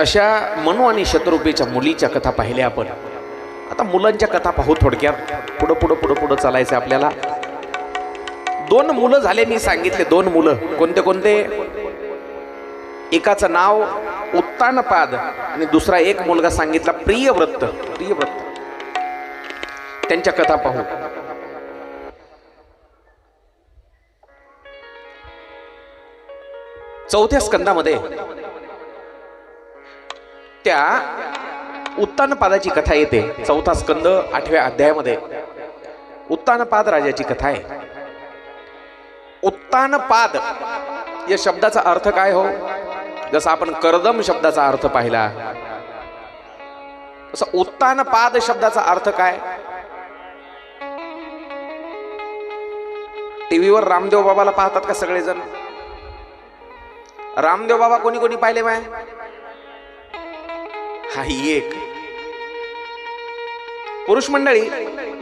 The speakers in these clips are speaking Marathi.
अशा मनु आणि शतरूपेच्या मुलीच्या कथा पाहिल्या आपण. आता मुलांच्या कथा पाहू थोडक्यात. पुढं पुढं पुढं पुढं चालायचं आपल्याला. 2 मुलं झाले, मी सांगितले 2 मुलं. कोणते कोणते? एकाचं नाव उत्तानपाद आणि दुसरा एक मुलगा सांगितला प्रियव्रत. प्रियव्रत त्यांच्या कथा पाहू. चौथ्या स्कंदामध्ये त्या उत्तानपादाची कथा येते. चौथा स्कंद 8व्या अध्यायामध्ये उत्तानपाद राजाची कथा आहे. उत्तानपाद या शब्दाचा अर्थ काय हो? जसं आपण कर्दम शब्दाचा अर्थ पाहिला, तसं उत्तानपाद शब्दाचा अर्थ काय? टीव्हीवर रामदेव बाबाला पाहतात का सगळेजण? रामदेव बाबा कोणी कोणी पाहिले माय? हा एक. पुरुष मंडळी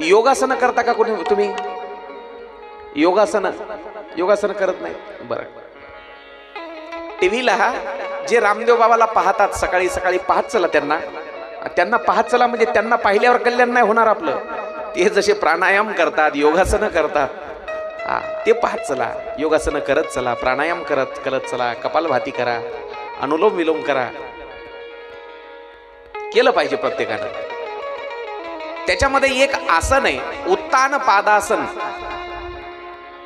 योगासन करता का कोणी तुम्ही? योगासन करत नाही बरं. टीव्हीला जे रामदेव बाबाला पाहतात सकाळी सकाळी पाहत चला. त्यांना पाहत चला म्हणजे त्यांना पाहिल्यावर कल्याण नाही होणार आपलं. ते जसे प्राणायाम करतात, योगासन करतात, ते पाहत चला. योगासन करत चला, प्राणायाम करत चला, कपालभाती करा, अनुलोम विलोम करा. केलं पाहिजे प्रत्येकानं. त्याच्यामध्ये एक आसन आहे उत्तानपादासन.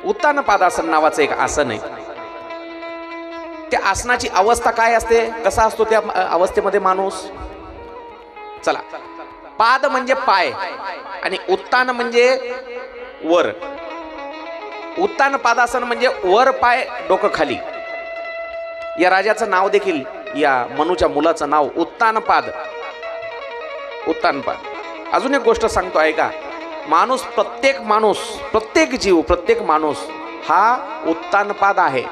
उत्तानपादासन नावाचं एक आसन आहे. त्या आसनाची अवस्था काय असते? कसा असतो त्या अवस्थेमध्ये माणूस? चला. पाद म्हणजे पाय आणि उत्तान म्हणजे वर. उत्तानपादासन म्हणजे वर पाय डोकं खाली. या राजाचं नाव देखील, या मनूच्या मुलाचं नाव उत्तानपाद. उत्तानपाद. अजून एक गोष्ट सांगतो ऐका. प्रत्येक जीव, प्रत्येक माणूस हा उत्तानपाद आहे.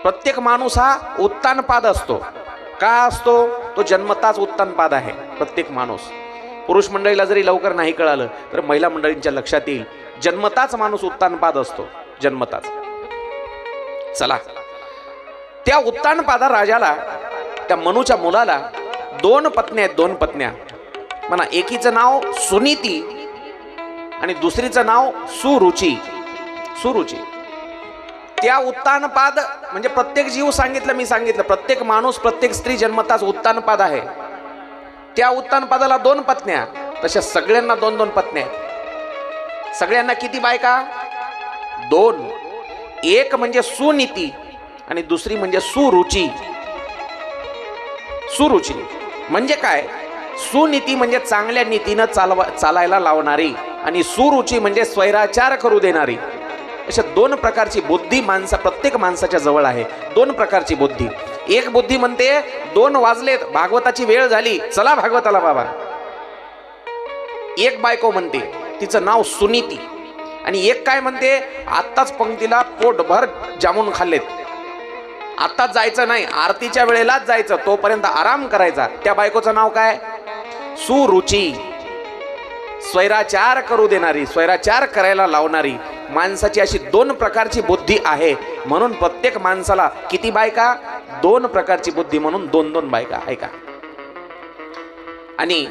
प्रत्येक माणूस हा उत्तानपाद असतो. का असतो? तो जन्मताच उत्तानपाद आहे प्रत्येक माणूस. पुरुष मंडळीला जरी लवकर नाही कळालं तर महिला मंडळींच्या लक्षात येईल. जन्मताच माणूस उत्तानपाद असतो, जन्मताच. चला. त्या उत्तानपादा राजाला, त्या मनूच्या मुलाला 2 पत्न्या आहेत. 2 पत्न्या म्हणा. एकीचं नाव सुनीती आणि दुसरीचं नाव सुरुची. सुरुची. त्या उत्तानपाद म्हणजे प्रत्येक जीव मी सांगितलं प्रत्येक माणूस, प्रत्येक स्त्री जन्मताच उत्तानपाद आहे. त्या उत्तानपादाला 2 पत्न्या. तशा सगळ्यांना 2-2 पत्न्या आहेत. सगळ्यांना किती बायका? 2. एक म्हणजे सुनीती आणि दुसरी म्हणजे सुरुची. सुरुची म्हणजे काय? सुनीती म्हणजे चांगल्या नीतीनं चालायला लावणारी आणि सुरुची म्हणजे स्वैराचार करू देणारी. अशा 2 प्रकारची बुद्धी प्रत्येक माणसाच्या जवळ आहे. 2 प्रकारची बुद्धी. एक बुद्धी म्हणते 2 वाजलेत, भागवताची वेळ झाली, चला भागवताला बाबा. एक बायको म्हणते, तिचं नाव सुनीती. आणि एक काय म्हणते, आत्ताच पंक्तीला पोटभर जामून खाल्लेत, आत्ताच जायचं नाही, आरतीच्या वेळेलाच जायचं, तोपर्यंत आराम करायचा. त्या बायकोचं नाव काय? सुरुची. स्वैराचार करू देणारी, स्वैराचार करायला लावणारी माणसाची अशी 2 प्रकारची बुद्धी आहे. म्हणून प्रत्येक माणसाला किती बायका? 2 प्रकारची बुद्धी, म्हणून 2-2 बायका. ऐका. आणि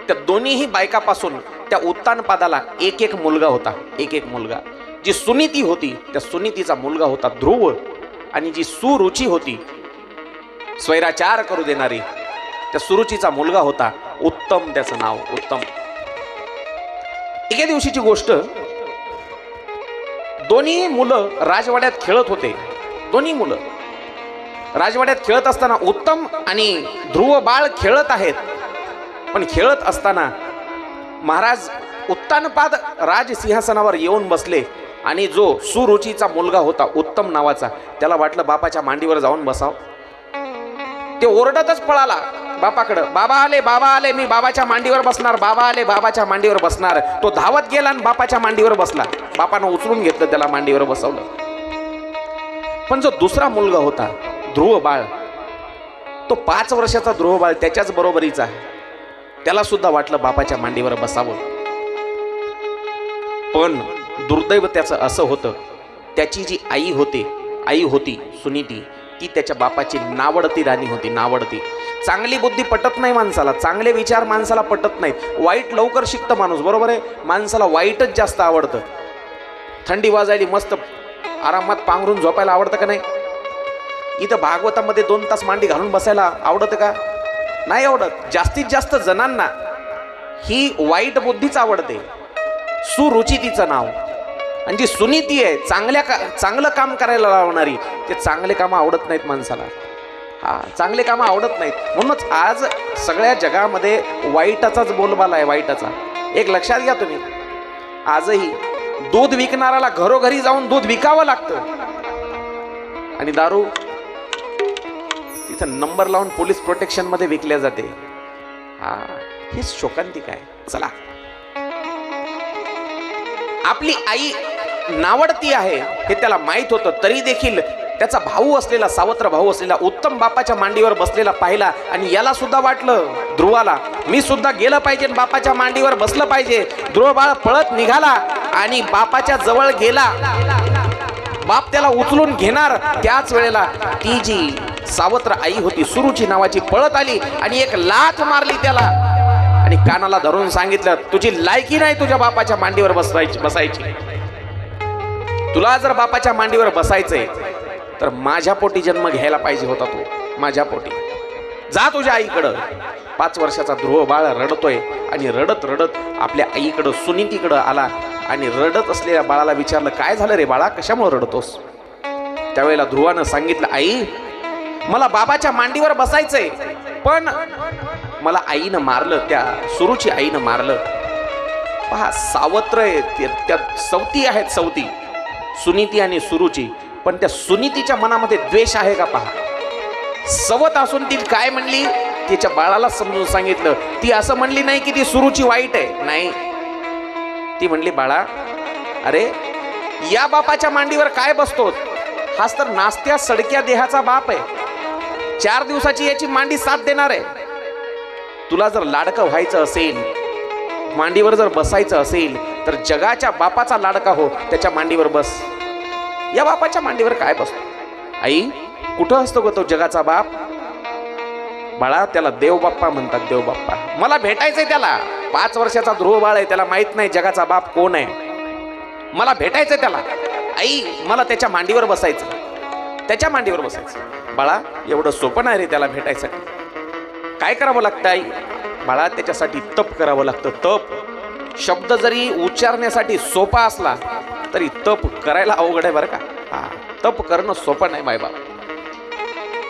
त्या दोन्हीही बायकापासून त्या उत्तानपादाला एक मुलगा होता. एक मुलगा. जी सुनीती होती त्या सुनीतीचा मुलगा होता ध्रुव. आणि जी सुरुची होती स्वैराचार करू देणारी, त्या सुरुचीचा मुलगा होता उत्तम. त्याचं नाव उत्तम. एके दिवशीची गोष्ट. दोन्ही मुलं राजवाड्यात खेळत होते. दोन्ही मुलं राजवाड्यात खेळत असताना उत्तम आणि ध्रुव बाळ खेळत आहेत. पण खेळत असताना महाराज उत्तानपाद राजसिंहासनावर येऊन बसले. आणि जो सुरुचीचा मुलगा होता उत्तम नावाचा, त्याला वाटलं बापाच्या मांडीवर जाऊन बसाव. ते ओरडतच पळाला बापाकडं. बाबा आले, मी बाबाच्या मांडीवर बसणार. बाबा आले, बाबाच्या मांडीवर बसणार. तो धावत गेला आणि बापाच्या मांडीवर बसला. बापानं उचलून घेतलं, त्याला मांडीवर बसवलं. पण जो दुसरा मुलगा होता ध्रुव बाळ, तो 5 वर्षाचा ध्रुव बाळ, त्याच्याच बरोबरीचा आहे. त्याला सुद्धा वाटलं बापाच्या मांडीवर बसावं. पण दुर्दैव त्याचं असं होतं, त्याची जी आई होती सुनीती, ती त्याच्या बापाची नावडती राणी होती, नावडती. चांगली बुद्धी पटत नाही माणसाला, चांगले विचार माणसाला पटत नाहीत, वाईट लवकर शिकतं माणूस, बरोबर आहे. माणसाला वाईटच जास्त आवडतं. थंडी वाजायली मस्त आरामात पांघरून झोपायला आवडतं का नाही? इथं भागवतामध्ये 2 तास मांडी घालून बसायला आवडतं का? नाही आवडत. जास्तीत जास्त जणांना ही वाईट बुद्धीच आवडते. सुरुची तिचं नाव, आणि जी सुनीती आहे चांगलं काम करायला लावणारी, ते चांगले कामं आवडत नाहीत माणसाला. चांगले कामं आवडत नाहीत. म्हणूनच आज सगळ्या जगामध्ये वाईटाचाच बोलबाला आहे, वाईटाचा. एक लक्षात घ्या तुम्ही, आजही दूध विकणाऱ्याला घरोघरी जाऊन दूध विकावं लागतं, आणि दारू तिथं नंबर लावून पोलीस प्रोटेक्शन मध्ये विकल्या जाते. हीच शोकांतिका आहे. चला, आपली आई नावडती आहे हे त्याला माहित होतं, तरी देखील त्याचा भाऊ असलेला, सावत्र भाऊ असलेला उत्तम बापाच्या मांडीवर बसलेला पाहिला, आणि याला सुद्धा वाटलं, ध्रुवाला, मी सुद्धा गेलं पाहिजे, बापाच्या मांडीवर बसलं पाहिजे. ध्रुव बाळ पळत निघाला आणि बापाच्या जवळ गेला. बाप त्याला उचलून घेणार, त्याच वेळेला ती जी सावत्र आई होती, सुरुची नावाची, पळत आली आणि एक लाथ मारली त्याला, आणि कानाला धरून सांगितलं, तुझी लायकी नाही तुझ्या बापाच्या मांडीवर बसायची. तुला जर बापाच्या मांडीवर बसायचंय तर माझ्या पोटी जन्म घ्यायला पाहिजे होता तू, माझ्या पोटी. जा तुझ्या आईकडं. 5 वर्षाचा ध्रुव बाळ रडतोय, आणि रडत रडत आपल्या आईकडं, सुनीतीकडं आला, आणि रडत असलेल्या बाळाला विचारलं, काय झालं रे बाळा, कशामुळे रडतोस? त्यावेळेला ध्रुवानं सांगितलं, आई, मला बाबाच्या मांडीवर बसायचंय, पण मला आईनं मारलं, त्या सुरूची आईनं मारलं. पहा, सावत्र आहे, त्या सवती आहेत, सवती, सुनीती आणि सुरूची, पण त्या सुनीतीच्या मनामध्ये द्वेष आहे का? पहा, सवत असून ती काय म्हणली, तिच्या बाळाला समजून सांगितलं. ती असं म्हणली नाही की ती सुरूची वाईट आहे, नाही, ती म्हणली, बाळा, अरे या बापाच्या मांडीवर काय बसतोस? हाच तर नास्त्या सडक्या देहाचा बाप आहे. 4 दिवसाची याची मांडी साथ देणार आहे. तुला जर लाडकं व्हायचं असेल, मांडीवर जर बसायचं असेल, तर जगाच्या बापाचा लाडका हो, त्याच्या मांडीवर बस. या बापाच्या मांडीवर काय बसतो? आई, कुठं असतो ग तो जगाचा बाप? बाळा, त्याला देवबाप्पा म्हणतात, देवबाप्पा. मला भेटायचंय त्याला. 5 वर्षाचा ध्रुव बाळ आहे, त्याला माहित नाही जगाचा बाप कोण आहे. मला भेटायचंय त्याला. आई, मला त्याच्या मांडीवर बसायचं, त्याच्या मांडीवर बसायचं. बाळा, एवढं सोपं नाही रे त्याला भेटायसाठी. काय करावं लागतं आई? बाळा, त्याच्यासाठी तप करावं लागतं. तप शब्द जरी उच्चारण्यासाठी सोपा असला तरी तप करायला अवघड आहे बरं का. तप करणं सोपं नाही बायबा.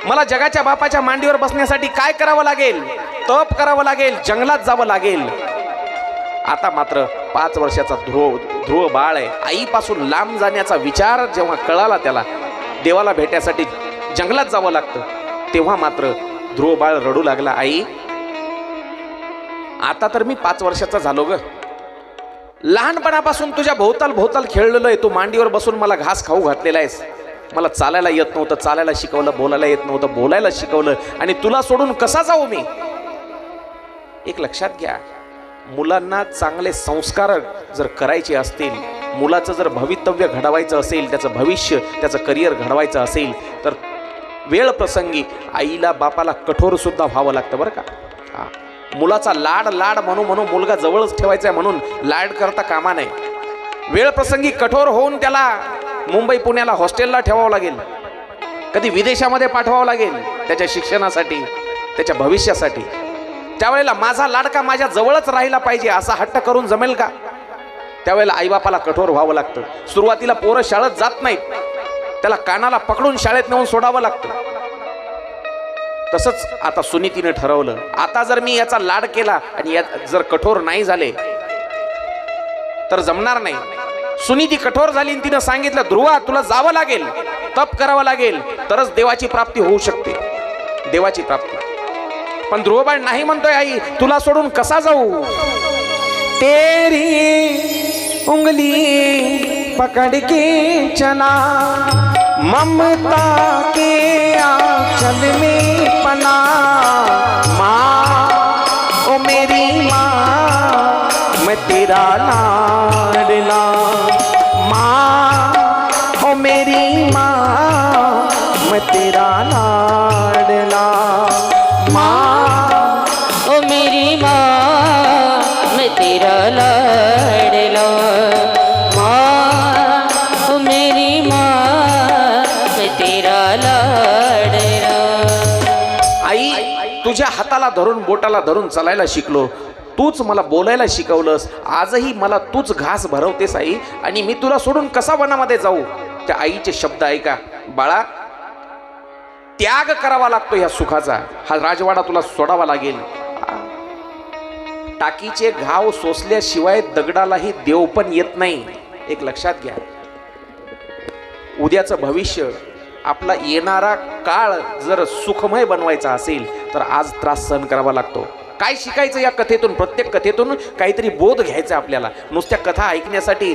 मला जगाच्या बापाच्या मांडीवर बसण्यासाठी काय करावं लागेल? तप करावं लागेल, जंगलात जावं लागेल. आता मात्र 5 वर्षाचा ध्रुव बाळ आहे. आईपासून लांब जाण्याचा विचार जेव्हा कळाला त्याला, देवाला भेटण्यासाठी जंगलात जावं लागतं, तेव्हा मात्र ध्रुव बाळ रडू लागला, आई, आता तर मी 5 वर्षाचा झालो ग. लहानपणापासून तुझ्या भोवताल खेळलेलो आहे. तू मांडीवर बसून मला घास खाऊ घातलेला आहेस. मला चालायला येत नव्हतं, चालायला शिकवलं. बोलायला येत नव्हतं, बोलायला शिकवलं. आणि तुला सोडून कसा जाऊ मी? एक लक्षात घ्या, मुलांना चांगले संस्कार जर करायचे असतील, मुलाचं जर भवितव्य घडवायचं असेल, त्याचं भविष्य, त्याचं करिअर घडवायचं असेल, तर वेळ प्रसंगी आईला बापाला कठोर सुद्धा व्हावं लागतं बरं का. मुलाचा लाड म्हणून मुलगा जवळच ठेवायचा आहे म्हणून लाड करता कामा नये. वेळ प्रसंगी कठोर होऊन त्याला मुंबई पुण्याला हॉस्टेलला ठेवावं लागेल, कधी विदेशामध्ये पाठवावं लागेल त्याच्या शिक्षणासाठी, त्याच्या भविष्यासाठी. त्यावेळेला माझा लाडका माझ्या जवळच राहिला पाहिजे असा हट्ट करून जमेल का? त्यावेळेला आईबापाला कठोर व्हावं लागतं. सुरुवातीला पोरं शाळेत जात नाहीत, त्याला कानाला पकडून शाळेत नेऊन सोडावं लागतं. तसंच आता सुनीतीने ठरवलं, आता जर मी याचा लाड केला आणि जर कठोर नाही झाले तर जमणार नाही. सुनीती कठोर झाली आणि तिनं सांगितलं, ध्रुवा, तुला जावं लागेल, तप करावं लागेल, तरच देवाची प्राप्ती होऊ शकते, देवाची प्राप्ती. पण ध्रुवबाळ नाही म्हणतोय, आई, तुला सोडून कसा जाऊ? तेरी उंगली पकड़ के चला, ममता के आंचल में पना, माँ ओ मेरी माँ, मैं तेरा लाडला, माँ ओ मेरी माँ, मैं तेरा तुझ्या हाताला धरून बोटाला धरून चालायला शिकलो, तूच मला बोलायला शिकवलंस, आजही मला तूच घास भरवतेस आई, आणि मी तुला सोडून कसा वनामध्ये जाऊ. त्या आईचे शब्द ऐका, बाळा त्याग करावा लागतो ह्या सुखाचा, हा राजवाडा तुला सोडावा लागेल. टाकीचे घाव सोसल्याशिवाय दगडालाही देव पण येत नाही. एक लक्षात घ्या, उद्याचं भविष्य, आपला येणारा काळ जर सुखमय बनवायचा असेल तर आज त्रास सहन करावा लागतो. काय शिकायचं या कथेतून? प्रत्येक कथेतून काहीतरी बोध घ्यायचा आपल्याला. नुसत्या कथा ऐकण्यासाठी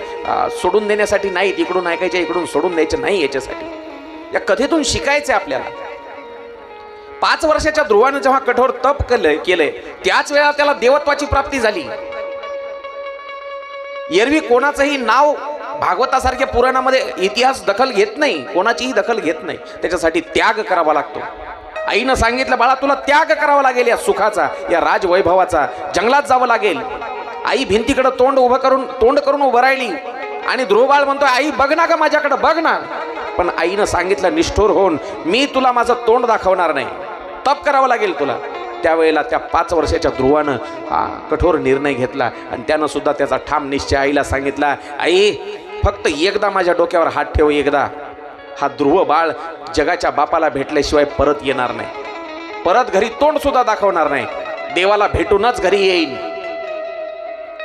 सोडून देण्यासाठी नाही, इकडून ऐकायच्या इकडून सोडून द्यायचं नाही, याच्यासाठी या कथेतून शिकायचं आपल्याला. 5 वर्षाच्या ध्रुवानं जेव्हा कठोर तप केलंय त्याच वेळा त्याला देवत्वाची प्राप्ती झाली. एरवी कोणाचंही नाव भागवतासारख्या पुराणामध्ये इतिहास दखल घेत नाही, कोणाचीही दखल घेत नाही. त्याच्यासाठी त्याग करावा लागतो. आईनं सांगितलं, बाळा तुला त्याग करावा लागेल या सुखाचा, या राजवैभवाचा. जंगलात जावं लागेल. आई भिंतीकडे तोंड करून उभं राहिली आणि ध्रुवबाळ म्हणतोय, आई बघ ना का माझ्याकडे, बघ ना. पण आईनं सांगितलं निष्ठुर होऊन, मी तुला माझं तोंड दाखवणार नाही, तप करावं लागेल तुला. त्यावेळेला त्या 5 वर्षाच्या ध्रुवानं कठोर निर्णय घेतला आणि त्यानं सुद्धा त्याचा ठाम निश्चय आईला सांगितला, आई फक्त एकदा माझ्या डोक्यावर हात ठेव, एकदा. हा ध्रुव बाळ जगाच्या बापाला भेटल्याशिवाय परत येणार नाही, परत घरी तोंड सुद्धा दाखवणार नाही, देवाला भेटूनच घरी येईल.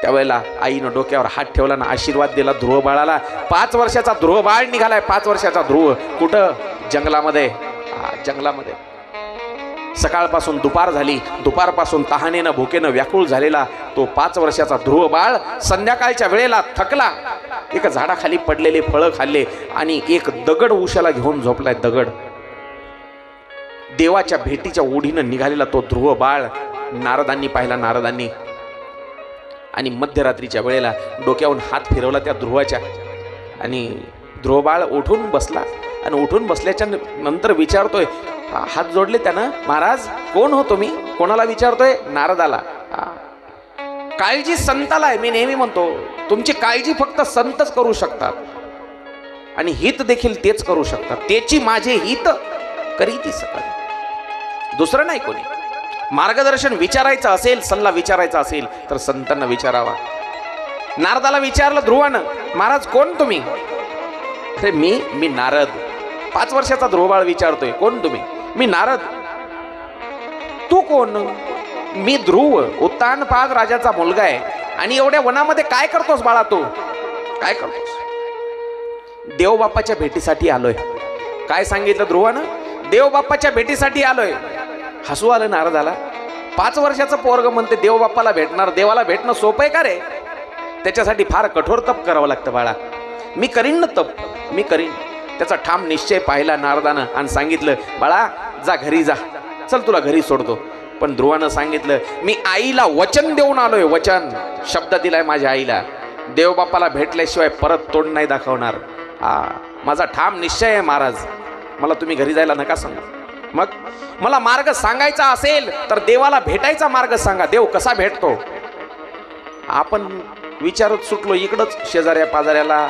त्यावेळेला आईनं डोक्यावर हात ठेवला ना आशीर्वाद दिला ध्रुव बाळाला. 5 वर्षाचा ध्रुव बाळ निघालाय. 5 वर्षाचा ध्रुव कुठं? जंगलामध्ये. जंगलामध्ये सकाळपासून दुपार झाली, दुपारपासून तहानेनं भुकेनं व्याकुळ झालेला तो 5 वर्षाचा ध्रुव बाळ संध्याकाळच्या वेळेला थकला, एका झाडाखाली पडलेले फळं खाल्ले आणि एक दगड उशाला घेऊन झोपलाय. दगड. देवाच्या भेटीच्या ओढीनं निघालेला तो ध्रुव बाळ नारदांनी पाहिला, नारदांनी. आणि मध्यरात्रीच्या वेळेला डोक्यावरून हात फिरवला त्या ध्रुवाच्या आणि ध्रुव बाळ उठून बसला. आणि उठून बसल्याच्या नंतर विचारतोय, हात जोडले त्यानं, महाराज कोण हो तुम्ही? कोणाला विचारतोय? नारदाला. काळजी संताला आहे. मी नेहमी म्हणतो, तुमची काळजी फक्त संतच करू शकतात आणि हित देखील तेच करू शकतात. त्याची माझे हित करीती सकल, दुसरं नाही कोणी. मार्गदर्शन विचारायचं असेल, सल्ला विचारायचा असेल तर संतांना विचारावा. नारदाला विचारलं ध्रुवानं, महाराज कोण तुम्ही? अरे मी नारद. 5 वर्षाचा ध्रुवबाळ विचारतोय, कोण तुम्ही? मी नारद. तू कोण? मी ध्रुव, उत्तानपाद राजाचा मुलगा आहे. आणि एवढ्या वनामध्ये काय करतोस बाळा तू? काय करतोस? देवबापाच्या भेटीसाठी आलोय. काय सांगितलं ध्रुवानं? देवबापाच्या भेटीसाठी आलोय. हसू आलं नारदाला. 5 वर्षाचं पोरग म्हणते देवबापाला भेटणार. देवाला भेटणं सोपं आहे का रे? त्याच्यासाठी फार कठोर तप करावं लागतं बाळा. मी करीन ना तप, मी करीन. त्याचा ठाम निश्चय पाहिला नारदानं आणि सांगितलं, बाळा जा घरी जा, चल तुला घरी सोडतो. पण ध्रुवानं सांगितलं, मी आईला वचन देऊन आलोय, वचन, शब्द दिलाय माझ्या आईला, देवबापाला भेटल्याशिवाय परत तोंड नाही दाखवणार. माझा ठाम निश्चय आहे महाराज, मला तुम्ही घरी जायला नका सांगा. मग मला मार्ग सांगायचा असेल तर देवाला भेटायचा मार्ग सांगा. देव कसा भेटतो? आपण विचारत सुटलो इकडंच शेजाऱ्या पाजाऱ्याला,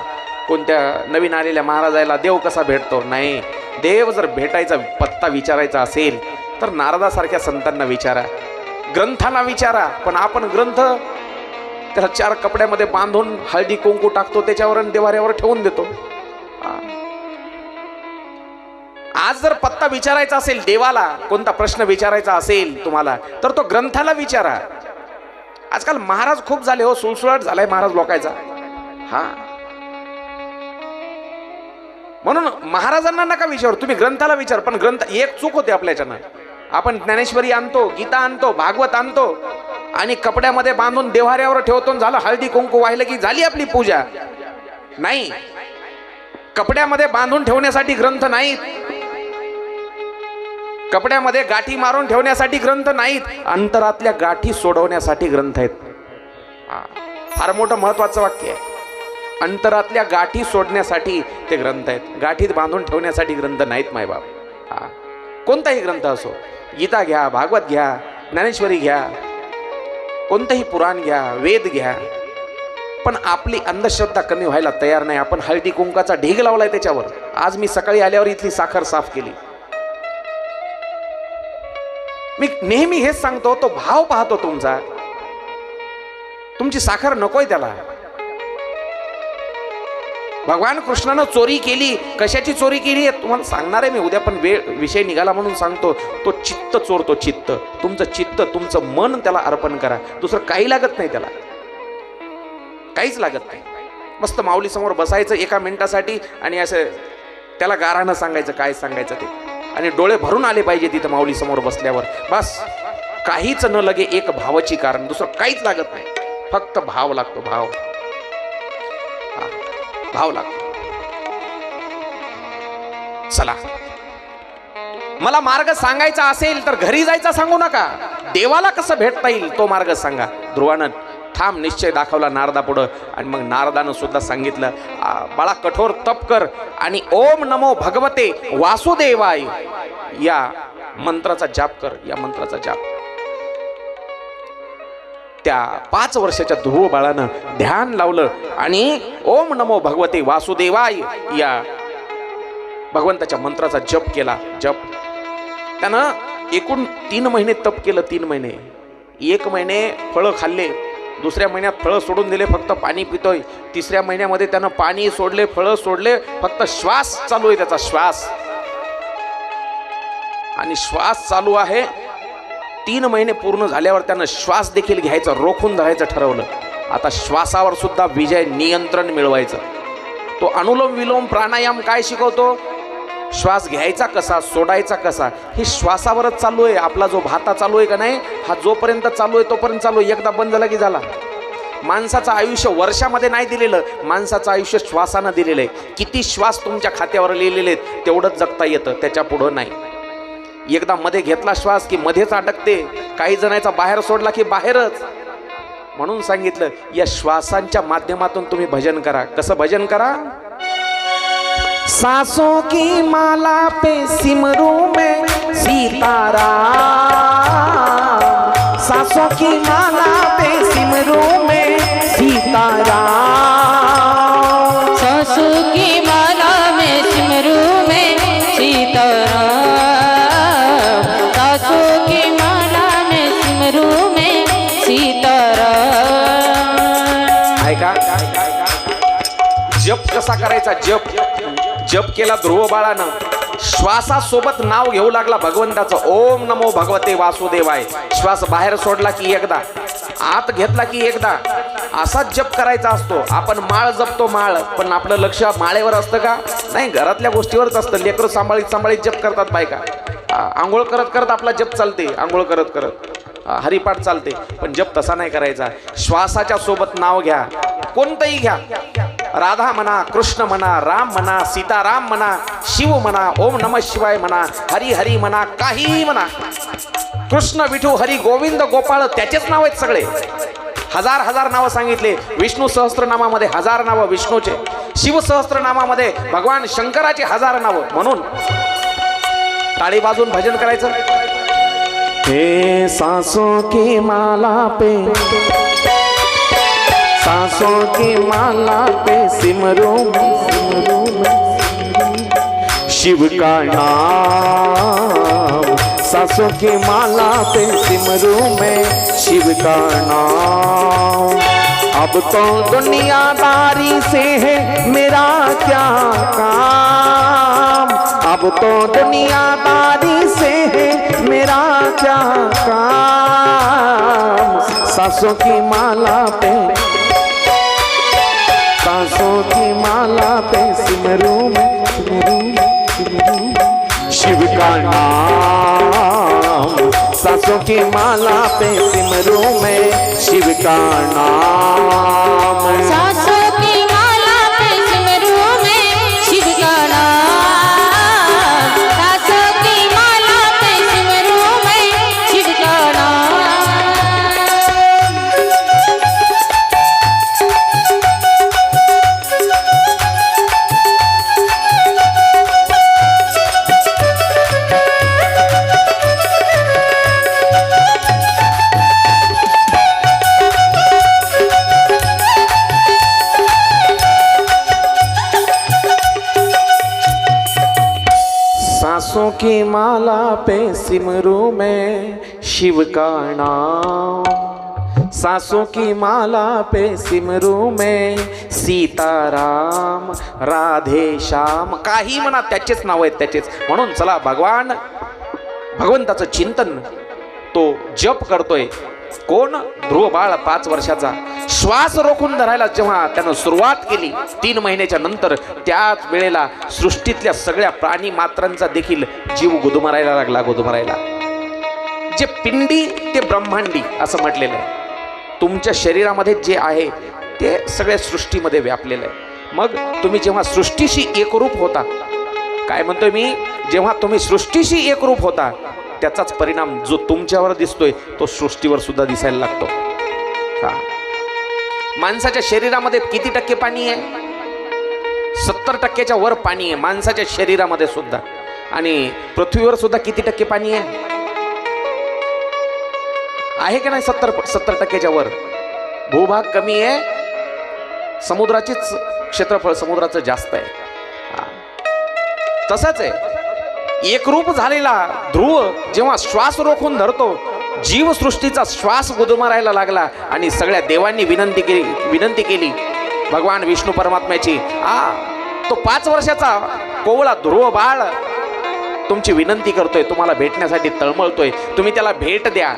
कोणत्या नवीन आलेल्या महाराजाला देव कसा भेटतो? नाही, देव जर भेटायचा पत्ता विचारायचा असेल तर नारदासारख्या संतांना विचारा, ग्रंथांना विचारा. पण आपण ग्रंथ त्याला 4 कपड्यामध्ये बांधून हळदी कुंकू टाकतो, त्याच्यावर देवाऱ्यावर ठेवून देतो. आज जर पत्ता विचारायचा असेल देवाला, कोणता प्रश्न विचारायचा असेल तुम्हाला, तर तो ग्रंथाला विचारा. आजकाल महाराज खूप झाले हो, सुळसुळाट झालाय महाराज लोकांचा. म्हणून महाराजांना नका विचारू, तुम्ही ग्रंथाला विचार. पण ग्रंथ एक चूक होते आपल्याच्यानं. आपण ज्ञानेश्वरी आणतो, गीता आणतो, भागवत आणतो आणि कपड्यामध्ये बांधून देवाऱ्यावर ठेवतो, झालं हळदी कुंकू वाहिलं की झाली आपली पूजा. नाही, कपड्यामध्ये बांधून ठेवण्यासाठी ग्रंथ नाहीत, कपड्यामध्ये गाठी मारून ठेवण्यासाठी ग्रंथ नाहीत, अंतरातल्या गाठी सोडवण्यासाठी ग्रंथ आहेत. फार मोठं महत्वाचं वाक्य आहे. अंतरातल्या गाठी सोडण्यासाठी ते ग्रंथ आहेत, गाठीत बांधून ठेवण्यासाठी ग्रंथ नाहीत मायबाप. कोणताही ग्रंथ असो, गीता घ्या, भागवत घ्या, ज्ञानेश्वरी घ्या, कोणतंही पुराण घ्या, वेद घ्या. पण आपली अंधश्रद्धा कमी व्हायला तयार नाही. आपण हळदी कुंकाचा ढीग लावलाय त्याच्यावर. आज मी सकाळी आल्यावर इथली साखर साफ केली. मी नेहमी हेच सांगतो, तो भाव पाहतो तुमचा. तुमची साखर नकोय त्याला. भगवान कृष्णानं चोरी केली. कशाची चोरी केली आहे तुम्हाला सांगणार आहे मी उद्या, पण वेळ विषय निघाला म्हणून सांगतो. तो चित्त चोरतो, चित्त. तुमचं चित्त, तुमचं मन त्याला अर्पण करा. दुसरं काही लागत नाही त्याला, काहीच लागत नाही. मस्त माऊली समोर बसायचं एका मिनिटासाठी आणि असं त्याला गारानं सांगायचं काय सांगायचं ते, आणि डोळे भरून आले पाहिजे तिथं माऊली समोर बसल्यावर. बस काहीच न लगे, एक भावाची कारण, दुसरं काहीच लागत नाही. फक्त भाव लागतो, भाव, भाव लागतो. चला, मला मार्ग सांगायचा असेल तर घरी जायचा सांगू नका. देवाला कसं भेटता येईल तो मार्ग सांगा. ध्रुवानं ठाम निश्चय दाखवला नारदा पुढं, आणि मग नारदानं सुद्धा सांगितलं, बाळा कठोर तप कर आणि ओम नमो भगवते वासुदेवाय या मंत्राचा जाप कर. या मंत्राचा जाप त्या 5 वर्षाच्या ध्रुव बाळानं ध्यान लावलं आणि ओम नमो भगवते वासुदेवाय या भगवंताच्या मंत्राचा जप केला. जप त्यानं एकूण 3 महिने तप केलं. 3 महिने, 1 महिने फळं खाल्ले, दुसऱ्या महिन्यात फळं सोडून दिले, फक्त पाणी पितोय. तिसऱ्या महिन्यामध्ये त्यानं पाणी सोडले, फळं सोडले, फक्त श्वास चालू आहे त्याचा, श्वास. आणि श्वास चालू आहे. 3 महिने पूर्ण झाल्यावर त्यानं श्वास देखील घ्यायचं, रोखून धरायचं ठरवलं. आता श्वासावर सुद्धा विजय, नियंत्रण मिळवायचं. तो अनुलोम विलोम प्राणायाम काय शिकवतो? श्वास घ्यायचा कसा, सोडायचा कसा, हे श्वासावरच चालू आहे. आपला जो भाता चालू आहे का नाही, हा जोपर्यंत चालू आहे तोपर्यंत चालू आहे. एकदा बंद झाला की झाला. माणसाचं आयुष्य वर्षामध्ये नाही दिलेलं, माणसाचं आयुष्य श्वासानं दिलेलं आहे. किती श्वास तुमच्या खात्यावर लिहिलेले आहेत तेवढंच जगता येतं, त्याच्या पुढं नाही. एकदा मध्ये घेतला श्वास की मध्येच अटकते. काही जणांचा बाहेर सोडला की बाहेरच. म्हणून सांगितलं, या श्वासांच्या माध्यमातून तुम्ही भजन करा. कसं भजन करा? सांसों की माला पे सिमरूं मैं सीताराम, सांसों की माला पे सिमरूं मैं सीताराम, सांसों की माला में सिमरूं मैं सीताराम, सांसों की माला में सिमरूं मैं सीताराम. ऐका, जप कसा करायचा? जप जप केला ध्रुव बाळानं. श्वासासोबत नाव घेऊ लागला भगवंताचं, ओम नमो भगवते वासुदेवाय. श्वास बाहेर सोडला की एकदा, आत घेतला की एकदा. असाच जप करायचा असतो. आपण माळ जपतो, माळ, पण आपलं लक्ष माळेवर असतं का? नाही, घरातल्या गोष्टीवरच असतं. लेकरं सांभाळीत सांभाळीत जप करतात बायका. आंघोळ करत करत आपला जप चालते, आंघोळ करत करत हरिपाठ चालते. पण जप तसा नाही करायचा. श्वासाच्या सोबत नाव घ्या, कोणतंही घ्या. राधा म्हणा, कृष्ण म्हणा, राम म्हणा, सीताराम म्हणा, शिव म्हणा, ओम नमः शिवाय म्हणा, हरी हरी म्हणा, काहीही म्हणा. कृष्ण, विठू, हरी, गोविंद, गोपाळ त्याचेच नाव आहेत सगळे. हजार हजार नावं सांगितले. विष्णू सहस्त्रनामामध्ये 1000 नावं विष्णूचे, शिव सहस्त्रनामामध्ये भगवान शंकराचे 1000 नावं. म्हणून टाळी वाजून भजन करायचं. हे सांसों की माला पे, सांसों की माला पे सिमरूं शिव का नाम, सांसों की माला पे सिमरूं मैं शिव का नाम. अब तो दुनियादारी से है मेरा क्या काम, अब तो दुनियादारी से है मेरा क्या काम. सांसों की माला पे, सांसों की माला पे सिमरूं मैं शिव का नाम, सांसों की माला पे सिमरूं मैं शिव का नाम. सांसों की माला पे सिमरूं मैं शिव का नाम, सांसों की माला पे सिमरूं मैं शिव का नाम. सांसों की माला पे सिमरूं मैं शिव का नाम सांसों की माला पे सिमरू मैं सीताराम राधे श्याम. काही म्हणा, त्याचेच नाव आहेत त्याचेच. म्हणून चला भगवंताचं चिंतन, तो जप करतोय. कोण? ध्रुव बाळ 5 वर्षाचा. श्वास रोखून धरायला जेव्हा त्यानं सुरुवात केली 3 महिन्याच्या नंतर, त्याच वेळेला सृष्टीतल्या सगळ्या प्राणी मात्रांचा देखील जीव गुदमरायला लागला. जे पिंडी ते ब्रह्मांडी असं म्हटलेलं आहे. तुमच्या शरीरामध्ये जे आहे ते सगळ्या सृष्टीमध्ये व्यापलेलं आहे. मग तुम्ही जेव्हा सृष्टीशी एकरूप होता, काय म्हणतोय मी, जेव्हा तुम्ही सृष्टीशी एकरूप होता, त्याचाच परिणाम जो तुमच्यावर दिसतोय तो सृष्टीवर सुद्धा दिसायला लागतो. माणसाच्या शरीरामध्ये किती टक्के पाणी आहे? 70% वर पाणी आहे माणसाच्या शरीरामध्ये सुद्धा. आणि पृथ्वीवर सुद्धा किती टक्के पाणी आहे का नाही? 70% वर. भूभाग कमी आहे, समुद्राचीच क्षेत्रफळ समुद्राचं जास्त आहे. तसंच आहे, एकरूप झालेला ध्रुव जेव्हा श्वास रोखून धरतो, जीव सृष्टीचा श्वास गुदमरायला लागला आणि सगळ्या देवांनी विनंती केली भगवान विष्णू परमात्म्याची. तो 5 वर्षाचा कोवळा ध्रुव बाळ तुमची विनंती करतोय, तुम्हाला भेटण्यासाठी तळमळतोय, तुम्ही त्याला भेट द्या.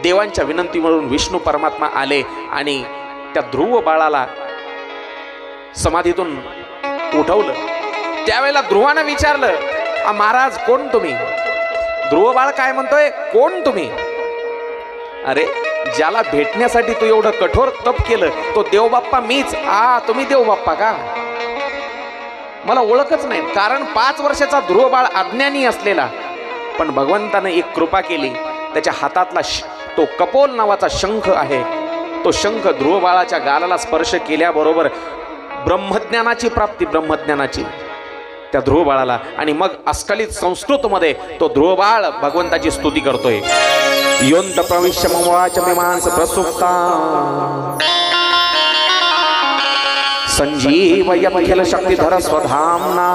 देवांच्या विनंतीवरून विष्णू परमात्मा आले आणि त्या ध्रुव बाळाला समाधीतून उठवलं. त्यावेळेला ध्रुवानं विचारलं, महाराज कोण तुम्ही? ध्रुव बाळ काय म्हणतोय, कोण तुम्ही? अरे, ज्याला भेटण्यासाठी तू एवढं कठोर तप केलं तो देवबाप्पा मीच. तुम्ही देवबाप्पा का? मला ओळखच नाही. कारण 5 वर्षाचा ध्रुव बाळ अज्ञानी असलेला, पण भगवंतानं एक कृपा केली. त्याच्या हातातला तो कपोल नावाचा शंख आहे, तो शंख ध्रुव बाळाच्या गालाला स्पर्श केल्याबरोबर ब्रह्मज्ञानाची प्राप्ती, ब्रह्मज्ञानाची त्या ध्रुव बाळाला. आणि मग अस्खलित संस्कृतमध्ये तो ध्रुव बाळ भगवंताची स्तुती करतोय. योंत प्रविश्य ममवाच मीमांस प्रसुप्ता संजीवयमखिल शक्तिधर स्वधाम्ना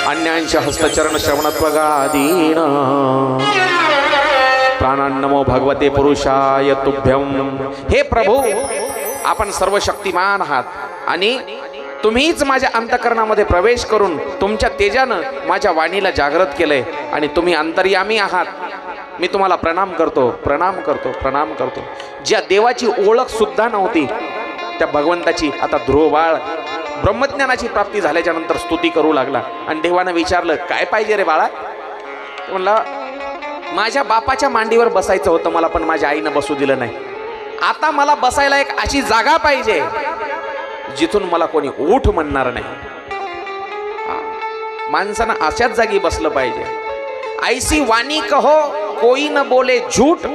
अन्यांश हस्तचरण श्रवणत्वगादीन प्राणान्नमो भगवते पुरुषाय तुभ्यम. हे प्रभू, आपण सर्व शक्तिमान आहात आणि तुम्हीच माझ्या अंतःकरणामध्ये प्रवेश करून तुमच्या तेजानं माझ्या वाणीला जागृत केलंय आणि तुम्ही अंतर्यामी आहात. मी तुम्हाला प्रणाम करतो, प्रणाम करतो, प्रणाम करतो. ज्या देवाची ओळख सुद्धा नव्हती त्या भगवंताची आता ध्रुव बाळ ब्रह्मज्ञानाची प्राप्ती झाल्याच्या नंतर स्तुती करू लागला. आणि देवानं विचारलं, काय पाहिजे रे बाळा? म्हणला, माझ्या बापाच्या मांडीवर बसायचं होतं मला, पण माझ्या आईनं बसू दिलं नाही. आता मला बसायला एक अशी जागा पाहिजे जिथून मला कोणी उठ म्हणणार नाही. माणसानं अशाच जागी बसलं पाहिजे. ऐसी वाणी कहो कोई न बोले झूठ